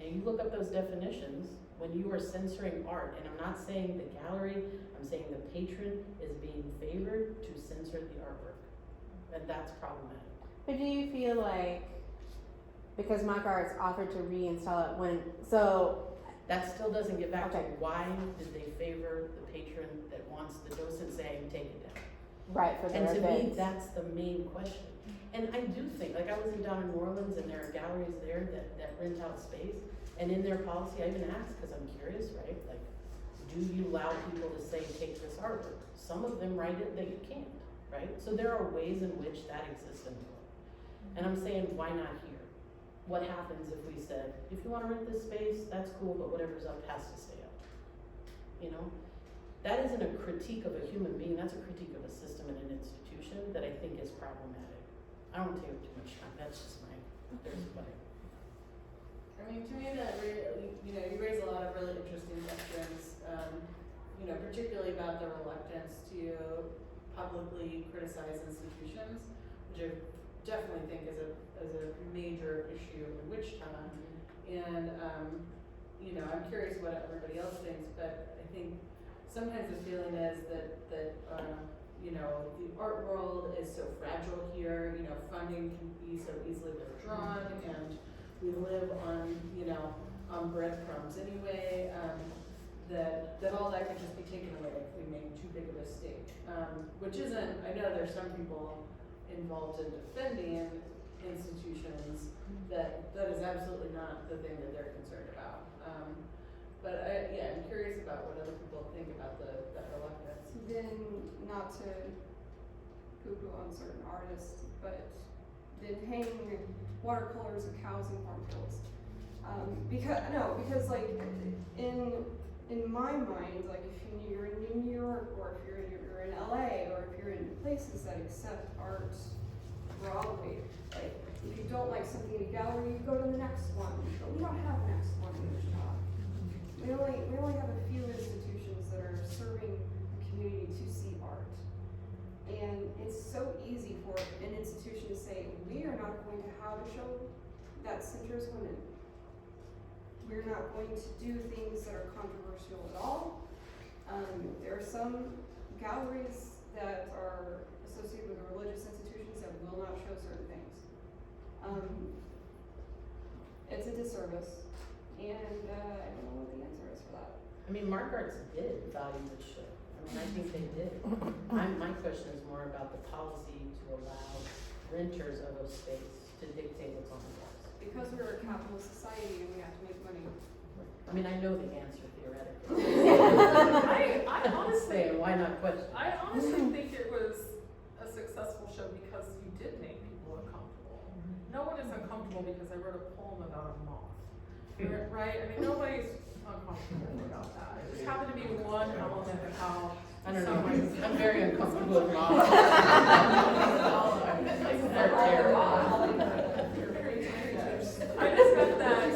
And you look up those definitions, when you are censoring art, and I'm not saying the gallery, I'm saying the patron is being favored to censor the artwork. And that's problematic. But do you feel like, because Mock Arts offered to reinstall it so That still doesn't get back to Okay. why did they favor the patron that wants the docent saying, take it down? right, for And their to me, events. that's the main question. And I do think, like I was down in New Orleans and there are galleries there that rent out space. And in their policy, I even asked, cause I'm curious, right? Like, do you allow people to say, take this artwork? Some of them write it that you can't, right? So there are ways in which that exists in the world. And I'm saying, why not here? What happens if we said, if you wanna rent this space, that's cool, but whatever's up has to stay up? You know? That isn't a critique of a human being, that's a critique of a system and an institution that I think is problematic. I don't take too much time, that's just there's what I mean, to me, you raise a lot of really interesting questions, particularly about the reluctance to publicly criticize institutions, which I definitely think is a major issue in Wichita. And, I'm curious what everybody else thinks, but I think sometimes the feeling is that the art world is so fragile here, funding can be so easily withdrawn, and we live on breadcrumbs anyway, that all that could just be taken away if we make too big of a stake. Which isn't, I know there's some people involved in defending institutions that is absolutely not the thing that they're concerned about. But I'm curious about what other people think about the electives. Then, not to poo-poo on certain artists, but then hanging watercolors of cows and farm fields. Because like in my mind, like if you're in New York or if you're in LA or if you're in places that accept art broadly, like if you don't like something in a gallery, you go to the next one. But we don't have a next one in Wichita. We only have a few institutions that are serving the community to see art. And it's so easy for an institution to say, we are not going to have a show that centers women. We're not going to do things that are controversial at all. There are some galleries that are associated with religious institutions that will not show certain things. It's a disservice, and I don't know what the answer is for that. I mean, Mark Arts did value the show. I mean, I think they did. My question is more about the policy to allow renters of a space to dictate what's on the walls. Because we're a capitalist society and we have to make money. I mean, I know the answer theoretically. I honestly, Say, why not question? I honestly think it was a successful show because you did make people uncomfortable. No one is uncomfortable because I wrote a poem about a moth, right? I mean, nobody's uncomfortable about that. It just happened to be one element of how. I don't know, I'm very uncomfortable with moths. They're terrible. I just meant that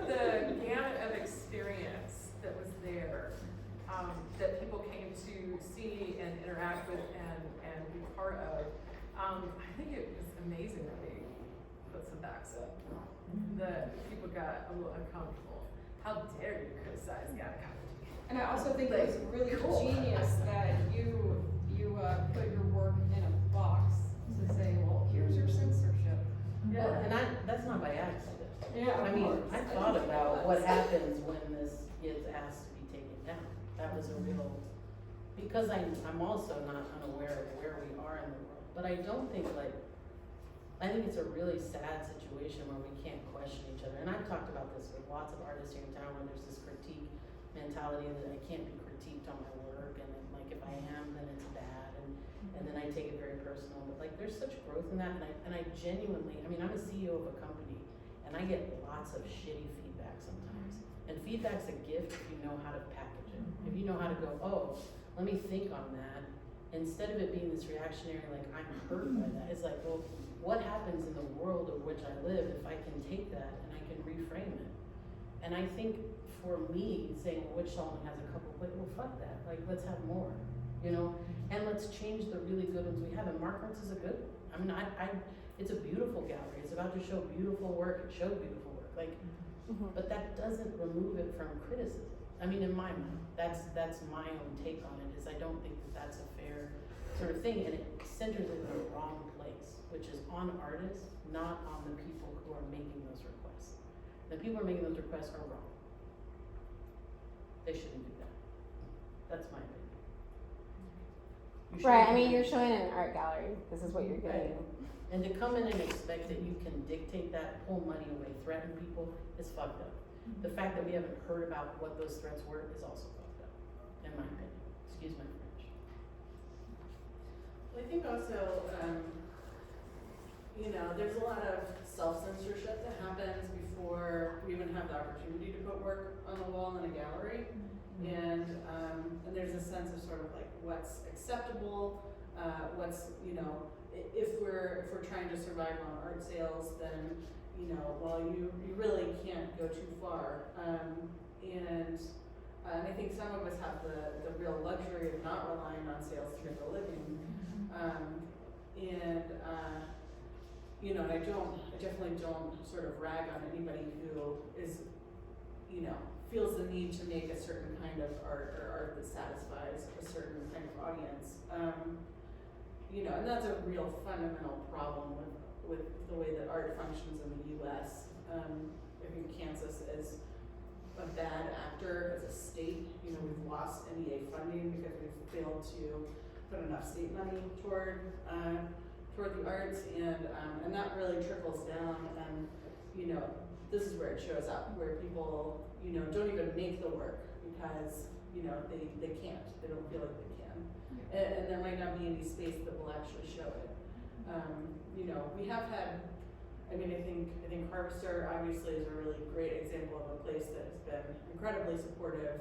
the gamut of experience that was there, that people came to see and interact with and be part of, I think it was amazing that we put some backs up. The people got a little uncomfortable. How dare you criticize Gattaca? And I also think it was really genius that you put your work in a box to say, well, here's your censorship. Well, and that's not by accident. Yeah, I mean, I thought about what happens when this gets asked to be taken down. That was a real, because I'm also not unaware of where we are in the world. But I don't think I think it's a really sad situation where we can't question each other. And I've talked about this with lots of artists here in town where there's this critique mentality that I can't be critiqued on my work, and like if I am, then it's bad, and then I take it very personal. But like there's such growth in that, and I genuinely, I mean, I'm a CEO of a company, and I get lots of shitty feedback sometimes. And feedback's a gift if you know how to package it. If you know how to go, oh, let me think on that, instead of it being this reactionary, like I'm hurt by that. It's like, well, what happens in the world of which I live if I can take that and I can reframe it? And I think for me, saying, well, which song has a couple, like, well, fuck that. Like, let's have more, you know? And let's change the really good ones we have. And Mark Arts is a good one. I mean, it's a beautiful gallery. It's about to show beautiful work. It showed beautiful work. Like, but that doesn't remove it from criticism. I mean, in my mind, that's my own take on it, is I don't think that that's a fair sort of thing. And it centers it in the wrong place, which is on artists, not on the people who are making those requests. The people who are making those requests are wrong. They shouldn't do that. That's my opinion. You Right, I shouldn't mean, do you're that. showing an art gallery. This is what you're getting. And to come in and expect that you can dictate that, pull money away, threaten people is fucked up. The fact that we haven't heard about what those threats were is also fucked up, in my opinion. Excuse my French. Well, I think also, there's a lot of self-censorship that happens before we even have the opportunity to put work on the wall in a gallery. And there's a sense of sort of like what's acceptable, what's, if we're trying to survive on art sales, then, well, you really can't go too far. And I think some of us have the real luxury of not relying on sales to make a living. I definitely don't sort of rag on anybody who is, feels the need to make a certain kind of art or art that satisfies a certain kind of audience. And that's a real fundamental problem with the way that art functions in the US. I think Kansas is a bad actor as a state. We've lost NEA funding because we've failed to put enough state money toward the arts, and that really trickles down. And this is where it shows up, where people, you know, don't even make the work because, you know, they can't, they don't feel like they can. And there might not be any space that will actually show it. You know, we have had, I mean, I think Harvester obviously is a really great example of a place that has been incredibly supportive,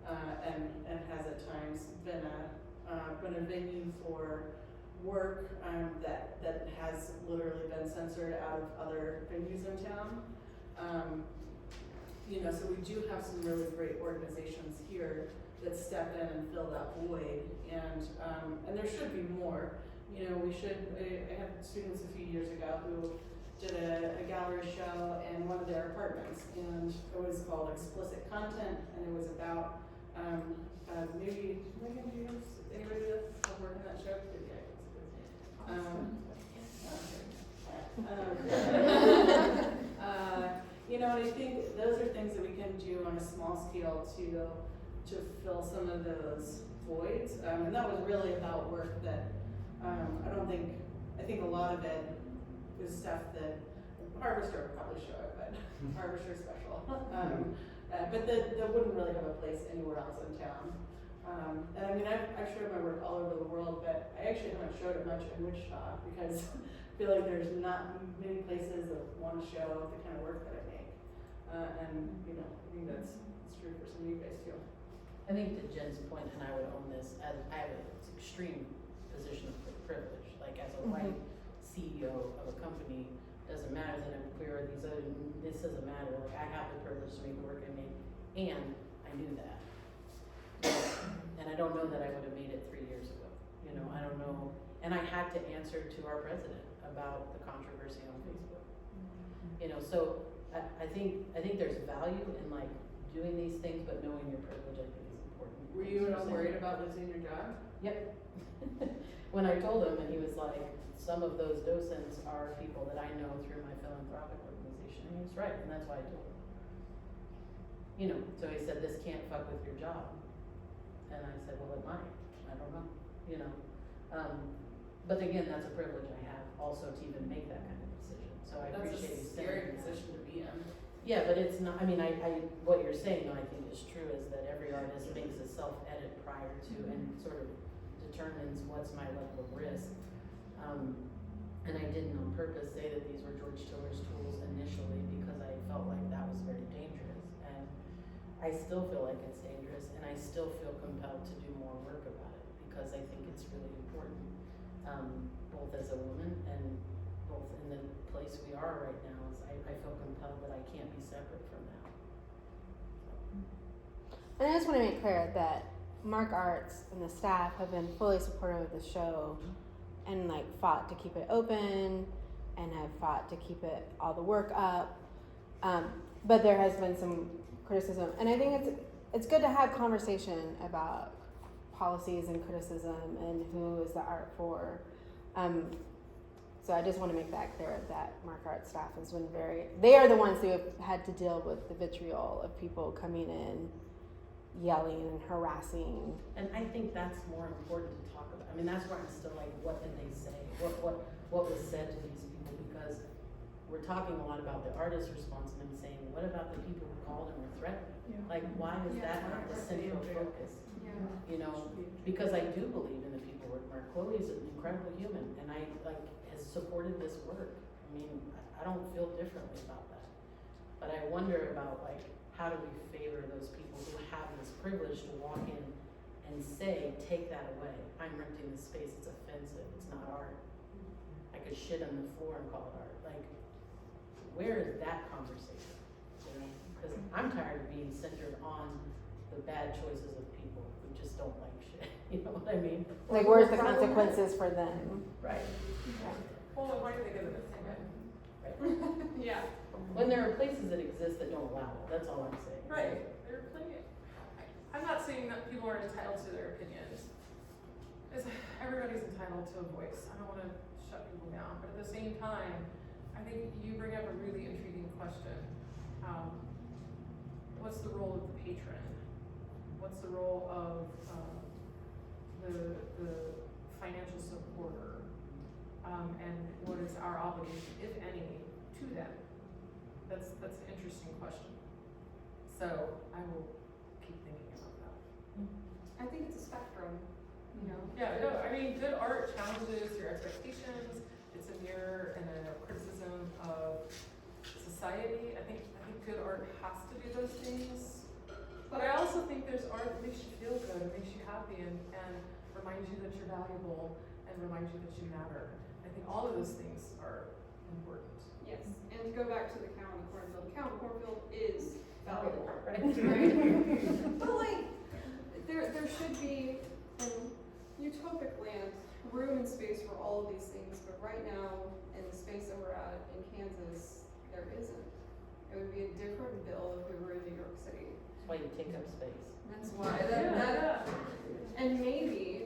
and has at times been a venue for work, that has literally been censored out of other venues in town. You know, so we do have some really great organizations here that step in and fill that void, and there should be more. You know, I had students a few years ago who did a gallery show in one of their apartments, and it was called Explicit Content, and it was about, maybe do you have anybody that worked in that show? You know, and I think those are things that we can do on a small scale to fill some of those voids, and that was really about work that, I think a lot of it is stuff that Harvester would probably show it, but Harvester special. But that wouldn't really have a place anywhere else in town. And I mean, I've showed my work all over the world, but I actually haven't showed it much in Wichita because I feel like there's not many places that want to show the kind of work that I make. And, you know, I think that's true for some of you guys too. I think to Jen's point, and I would own this, as I have an extreme position of privilege, like as a white CEO of a company, doesn't matter that I'm queer or this doesn't matter, like I have the privilege to make the work I make, and I knew that. And I don't know that I would have made it 3 years ago, you know, I don't know, and I had to answer to our president about the controversy on Facebook. You know, so I think there's value in like doing these things, but knowing your privilege, I think is important. Were you at all worried about losing your job? Yep. When I told him, and he was like, some of those docents are people that I know through my philanthropic organization, and he was right, and that's why I told him. You know, so he said, this can't fuck with your job. And I said, well, it might, I don't know, you know. But again, that's a privilege I have also to even make that kind of decision, so I appreciate you saying that. That's a scary position to be in. Yeah, but it's not, I mean, what you're saying, though, I think is true, is that every artist makes a self-edit prior to and sort of determines what's my level of risk. And I didn't on purpose say that these were George Tiller's tools initially because I felt like that was very dangerous. And I still feel like it's dangerous, and I still feel compelled to do more work about it because I think it's really important, both as a woman and both in the place we are right now. Is I feel compelled that I can't be separate from that. And I just want to make clear that Mark Arts and the staff have been fully supportive of the show and like fought to keep it open and have fought to keep it all the work up. But there has been some criticism, and I think it's good to have conversation about policies and criticism and who is the art for. So I just want to make that clear that Mark Arts staff has been they are the ones who have had to deal with the vitriol of people coming in, yelling and harassing. And I think that's more important to talk about. I mean, that's where I'm still like, what did they say? What was said to these people? Because we're talking a lot about the artist's response, and I'm saying, what about the people who called and were threatened? Yeah. Like, why is that not the central focus? You know, because I do believe in the people who work. Chloe is an incredible human, and I like has supported this work. I mean, I don't feel differently about that. But I wonder about like, how do we favor those people who have this privilege to walk in and say, take that away. I'm renting this space, it's offensive, it's not art. I could shit on the floor and call it art. Like, where is that conversation? You know, because I'm tired of being centered on the bad choices of people who just don't like shit. You know what I mean? Like, where's the consequences for them? Right. Well, why do they get it? Right. Yeah. When there are places that exist that don't allow it, that's all I'm saying. Right, there are plenty. I'm not saying that people are entitled to their opinions. Everybody's entitled to a voice. I don't want to shut people down, but at the same time, I think you bring up a really intriguing question. What's the role of the patron? What's the role of the financial supporter? And what is our obligation, if any, to them? That's an interesting question. So I will keep thinking about that. I think it's a spectrum, you know? Yeah, no, I mean, good art challenges your expectations. It's a mirror and a criticism of society. I think good art has to do those things. But I also think there's art that makes you feel good and makes you happy and reminds you that you're valuable and reminds you that you matter. I think all of those things are important. Yes, and to go back to the cow in the cornfield is valuable, Right. right? But like, there should be, in utopic land, room and space for all of these things, but right now, in the space that we're at in Kansas, there isn't. It would be a different bill if we were in New York City. That's why you take up space. That's why, and maybe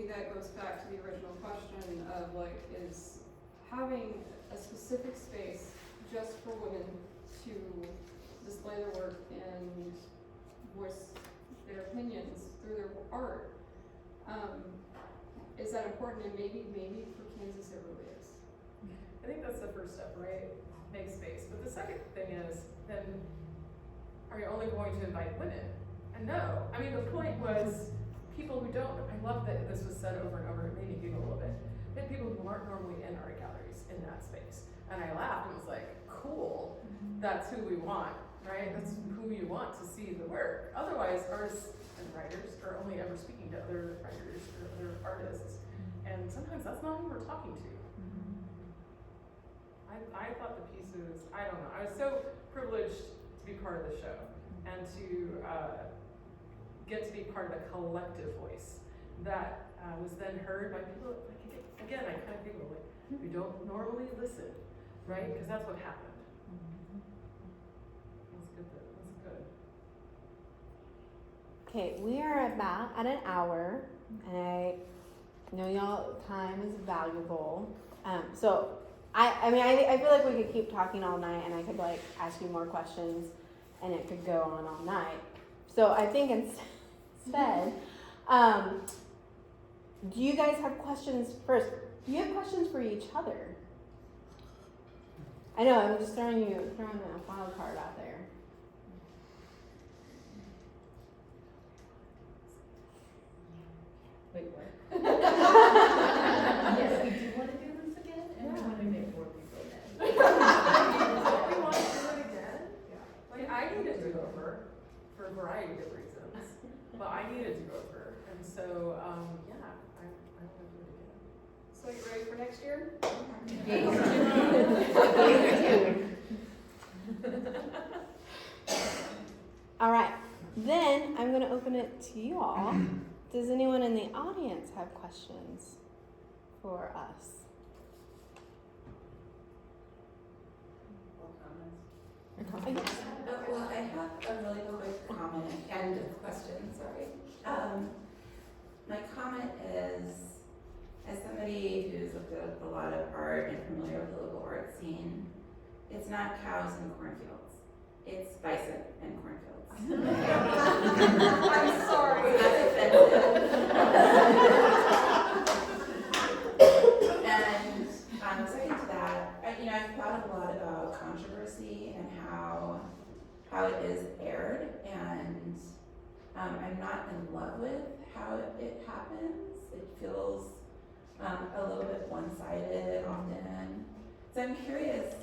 that goes back to the original question of like, is having a specific space just for women to display their work and voice their opinions through their art, is that important? And maybe for Kansas it really is. I think that's the first step, right? Make space. But the second thing is, then are you only going to invite women? And no. I mean, the point was people who don't, I love that this was said over and over, it made me giggle a little bit. They had people who aren't normally in art galleries in that space. And I laughed and was like, cool, that's who we want, right? That's who you want to see the work. Otherwise, artists and writers are only ever speaking to other writers or other artists. And sometimes that's not who we're talking to. I thought the pieces, I don't know, I was so privileged to be part of the show and to get to be part of a collective voice that was then heard by people, like, again, I kind of giggle, like, who don't normally listen, right? Because that's what happened. That's good, that's good. Okay, we are about at an hour, and I know y'all time is valuable. So I mean, I feel like we could keep talking all night, and I could like ask you more questions, and it could go on all night. So I think instead, do you guys have questions first? Do you have questions for each other? I know I'm just throwing a wild card out there. Wait, what? Yes, we do wanna do this again, and we wanna make more people then. Don't we want to do it again? Yeah. Like, I need a do-over for a variety of reasons, but I need a do-over. And so, yeah, I want to do it again. So you ready for next year? All right, then I'm going to open it to you all. Does anyone in the audience have questions for us? Well, I have a really quick comment and a question, sorry. My comment is, as somebody who's looked at a lot of art and familiar with the local art scene, it's not cows and cornfields. It's bison and cornfields. I'm sorry. That's offensive. And second to that, I've thought a lot about controversy and how it is aired, and I'm not in love with how it happens. It feels a little bit one-sided often. So I'm curious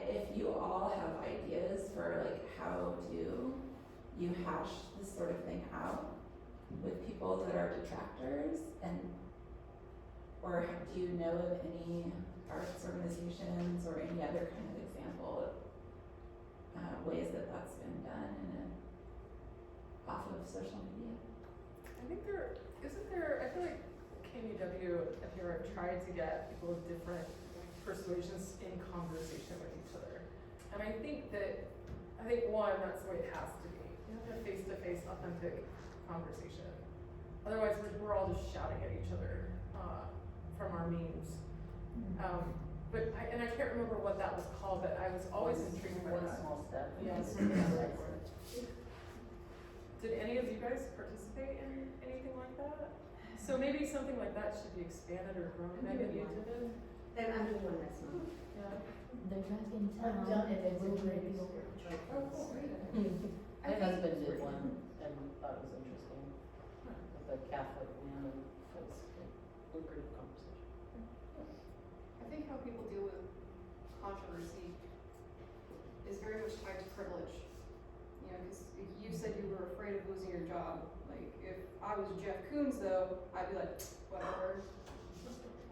if you all have ideas for like how do you hash this sort of thing out with people that are detractors, or do you know of any arts organizations or any other kind of example of ways that that's been done off of social media? I think I feel like KUW at here have tried to get people of different persuasions in conversation with each other. And I think one, that's the way it has to be. You have to have face-to-face, authentic conversation. Otherwise, we're all just shouting at each other from our memes. But I can't remember what that was called, but I was always intrigued by One that. small step. Yes. Did any of you guys participate in anything like that? So maybe something like that should be expanded or grown. Megan, you did it? Then I'm doing one next month. Yeah. They're back in I've town. done it, and it's we'll a great be over. experience. Oh, cool. My husband did one and thought it was interesting, with a Catholic man, and it was a lucrative conversation. I think how people deal with controversy is very much tied to privilege. You know, because you said you were afraid of losing your job. Like, if I was Jeff Koons, though, I'd be like, whatever.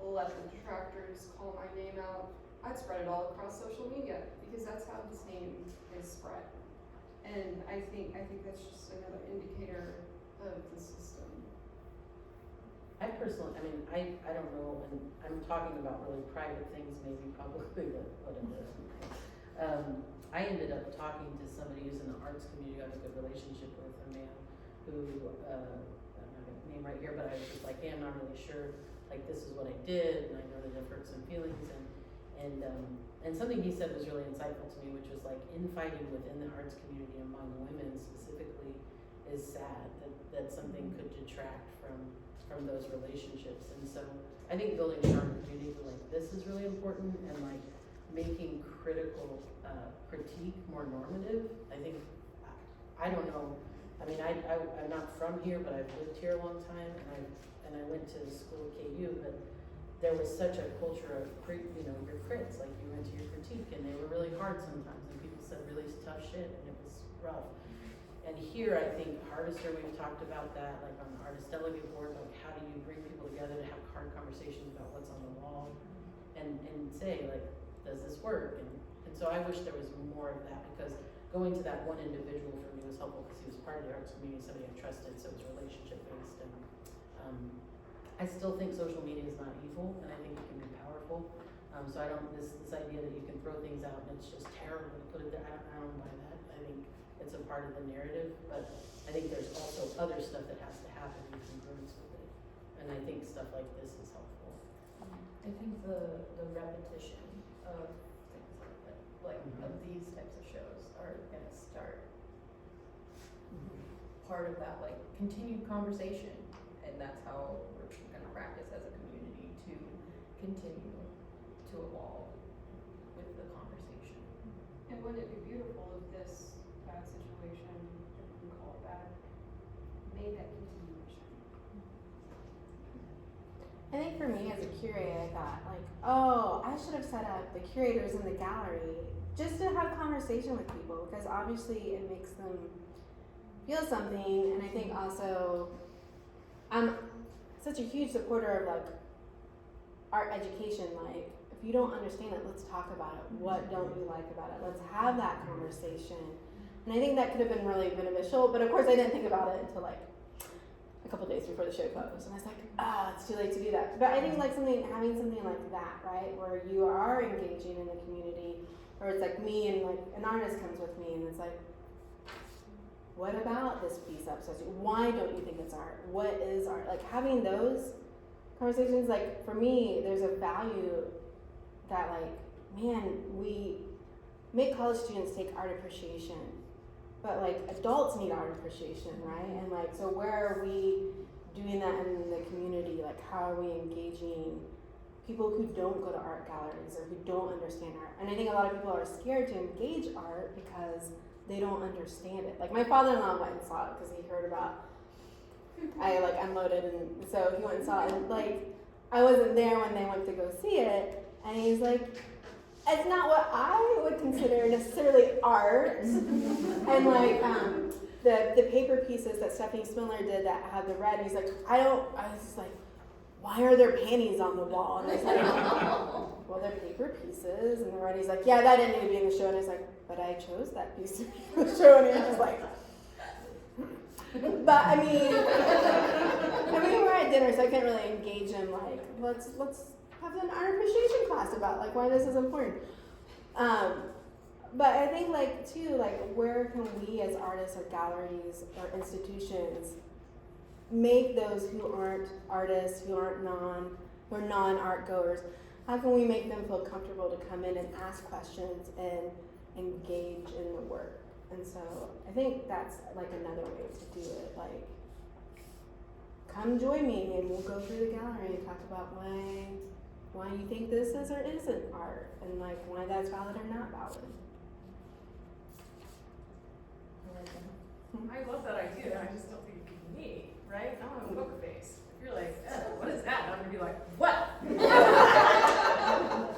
Let the detractors call my name out. I'd spread it all across social media because that's how this name is spread. And I think that's just another indicator of the system. I personally, I mean, I don't know, and I'm talking about really private things, maybe publicly, but whatever. I ended up talking to somebody who's in the arts community. I have a good relationship with a man who, I'm not gonna name right here, but I was just like, hey, I'm not really sure, like, this is what I did, and I know that it hurt some feelings, and something he said was really insightful to me, which was like, infighting within the arts community among women specifically is sad, that something could detract from those relationships. And so I think building a strong community like this is really important, and like making critical critique more normative. I think, I don't know, I mean, I'm not from here, but I've lived here a long time, and I went to school at KU, but there was such a culture of, your crits, like you went to your critique, and they were really hard sometimes, and people said really tough shit, and it was rough. And here, I think Harvester, we've talked about that, like on the artist delegate board, like how do you bring people together to have hard conversations about what's on the wall, and say, like, does this work? And so I wish there was more of that, because going to that one individual for me was helpful, because he was part of the arts community, somebody I trusted, so it was relationship based. And I still think social media is not evil, and I think it can be powerful. So I don't, this idea that you can throw things out and it's just terrible to put it there, I don't buy that. I think it's a part of the narrative, but I think there's also other stuff that has to happen in congruence with it. And I think stuff like this is helpful. I think the repetition of things like of these types of shows are gonna start part of that like continued conversation, and that's how we're gonna practice as a community to continue to evolve with the conversation. And wouldn't it be beautiful if this bad situation, if we can call it bad, made that continuation? I think for me as a curator, I thought like, oh, I should have set up the curators in the gallery just to have conversation with people, because obviously it makes them feel something. And I think also I'm such a huge supporter of like art education. Like, if you don't understand it, let's talk about it. What don't you like about it? Let's have that conversation. And I think that could have been really beneficial, but of course I didn't think about it until like a couple days before the show closed, and I was like, it's too late to do that. But I think like having something like that, right, where you are engaging in the community, or it's like me and like an artist comes with me and it's like, what about this piece upsets you? Why don't you think it's art? What is art? Like having those conversations, like for me, there's a value that like, man, we make college students take art appreciation, but like adults need art appreciation, right? And like, so where are we doing that in the community? Like, how are we engaging people who don't go to art galleries or who don't understand art? And I think a lot of people are scared to engage art because they don't understand it. Like my father-in-law went and saw it because he heard about, I like unloaded, and so he went and saw it, and like, I wasn't there when they went to go see it, and he's like, it's not what I would consider necessarily art. And like the paper pieces that Stephanie Spindler did that had the red, and he's like, I was just like, why are there panties on the wall? And I was like, well, they're paper pieces, and the red, he's like, yeah, that didn't need to be in the show. And I was like, but I chose that piece to be in the show. And he was just like, but I mean, we're at dinner, so I can't really engage him like, let's have an art appreciation class about like why this is important. But I think like too, like where can we as artists or galleries or institutions make those who aren't artists, who are non-art goers, how can we make them feel comfortable to come in and ask questions and engage in the work? And so I think that's like another way to do it. Like, come join me and we'll go through the gallery and talk about why why you think this is or isn't art, and like why that's valid or not valid. I love that idea, I just don't think it could be me, right? I don't have a poker face. If you're like, what is that? I'm gonna be like, what?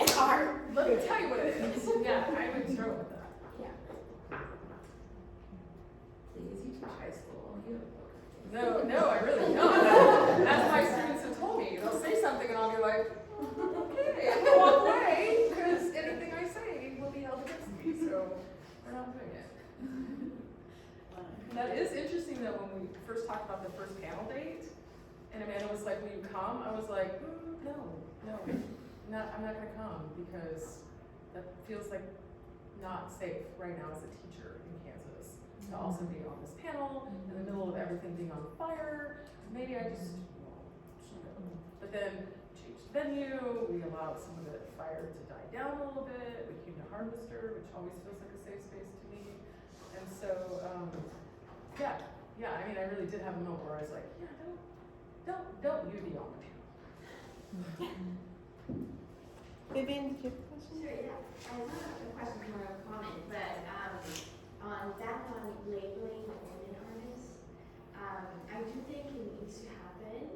It's art. Let me tell you what it is. Yeah, I would throw with that. Please, you teach high school, you have a poker face. No, I really don't. As my students have told me, they'll say something and I'll be like, okay, and they'll walk away, because anything I say will be held against me, so we're not doing it. That is interesting though, when we first talked about the first panel date, and Amanda was like, will you come? I was like, no, I'm not gonna come, because that feels like not safe right now as a teacher in Kansas. To also be on this panel, in the middle of everything being on fire, maybe I just won't. But then changed venue, we allowed some of the fire to die down a little bit, we came to Harvester, which always feels like a safe space to me. And so, yeah, I mean, I really did have a moment where I was like, yeah, don't you be on the panel. Vivian, did you have a question? Sure, yeah. I have a question more of a comment, but on that one, labeling women artists, I do think it needs to happen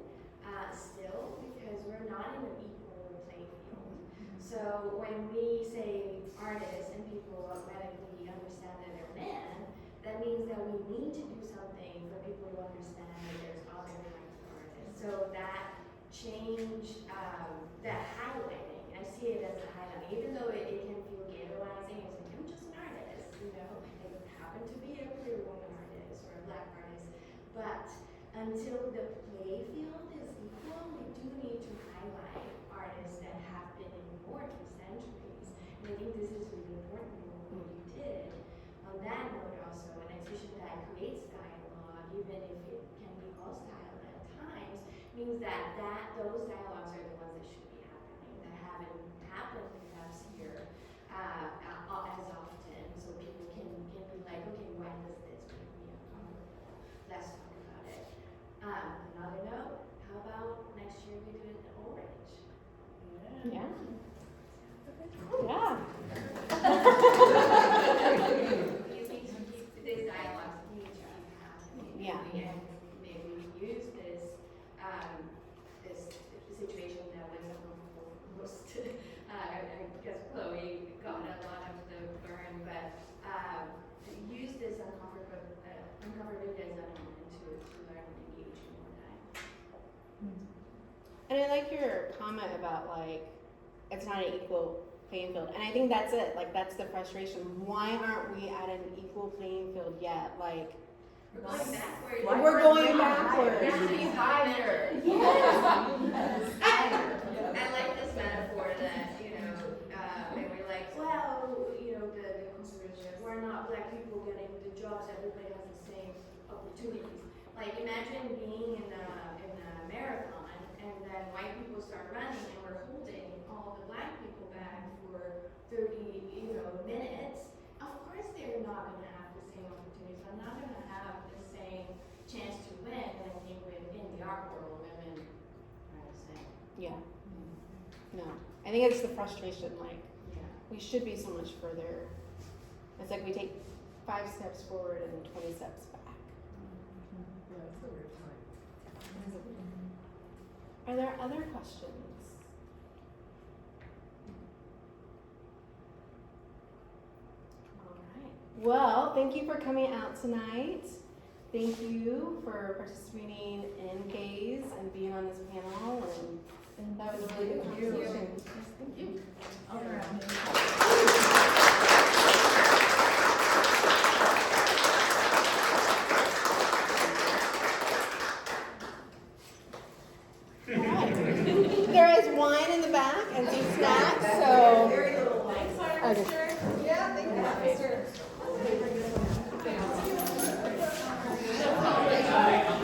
still, because we're not in an equal playing field. So when we say artists and people automatically understand that they're men, that means that we need to do something for people to understand that there's other kinds of artists. So that change, that highlighting, I see it as a highlight, even though it can feel ghettoizing. It's like, I'm just an artist, you know, I happen to be a queer woman artist or a black artist. But until the play field is equal, we do need to highlight artists that have been ignored for centuries. And I think this is really important what you did. On that note also, an institution that creates dialogue, even if it can be hostile at times, means that those dialogues are the ones that should be happening, that haven't happened perhaps here as often, so people can be like, okay, why does this make me uncomfortable? Let's talk about it. Another note, how about next year we do it in orange? Yeah. Yeah. These need to keep, these dialogues need to keep happening. Yeah. And maybe we use this, this situation that was uncomfortable most, I guess Chloe got a lot of the burn, but, use this uncomfortability as a moment to learn and engage in more time. And I like your comment about like it's not an equal playing field, and I think that's it. Like that's the frustration. Why aren't we at an equal playing field yet? Like We're going backwards. we're going backwards. It should be higher. Yes. I like this metaphor that, you know, they were like, well, you know, the conservatives, we're not black people getting the jobs, everybody has the same opportunities. Like imagine being in a marathon and then white people start running and we're holding all the black people back for 30, minutes. Of course they're not gonna have the same opportunities. I'm not gonna have the same chance to win. And I think within the art world, women are the same. Yeah. No, I think it's the frustration. Like Yeah. we should be so much further. It's like we take 5 steps forward and 20 steps back. Yeah, it's a weird time. Are there other questions? All right. Well, thank you for coming out tonight. Thank you for participating in Gaze and being on this panel. And that was a really good conversation. Thank you. All around. There is wine in the back and some snacks, so. Very little. Okay. Yeah, thank you.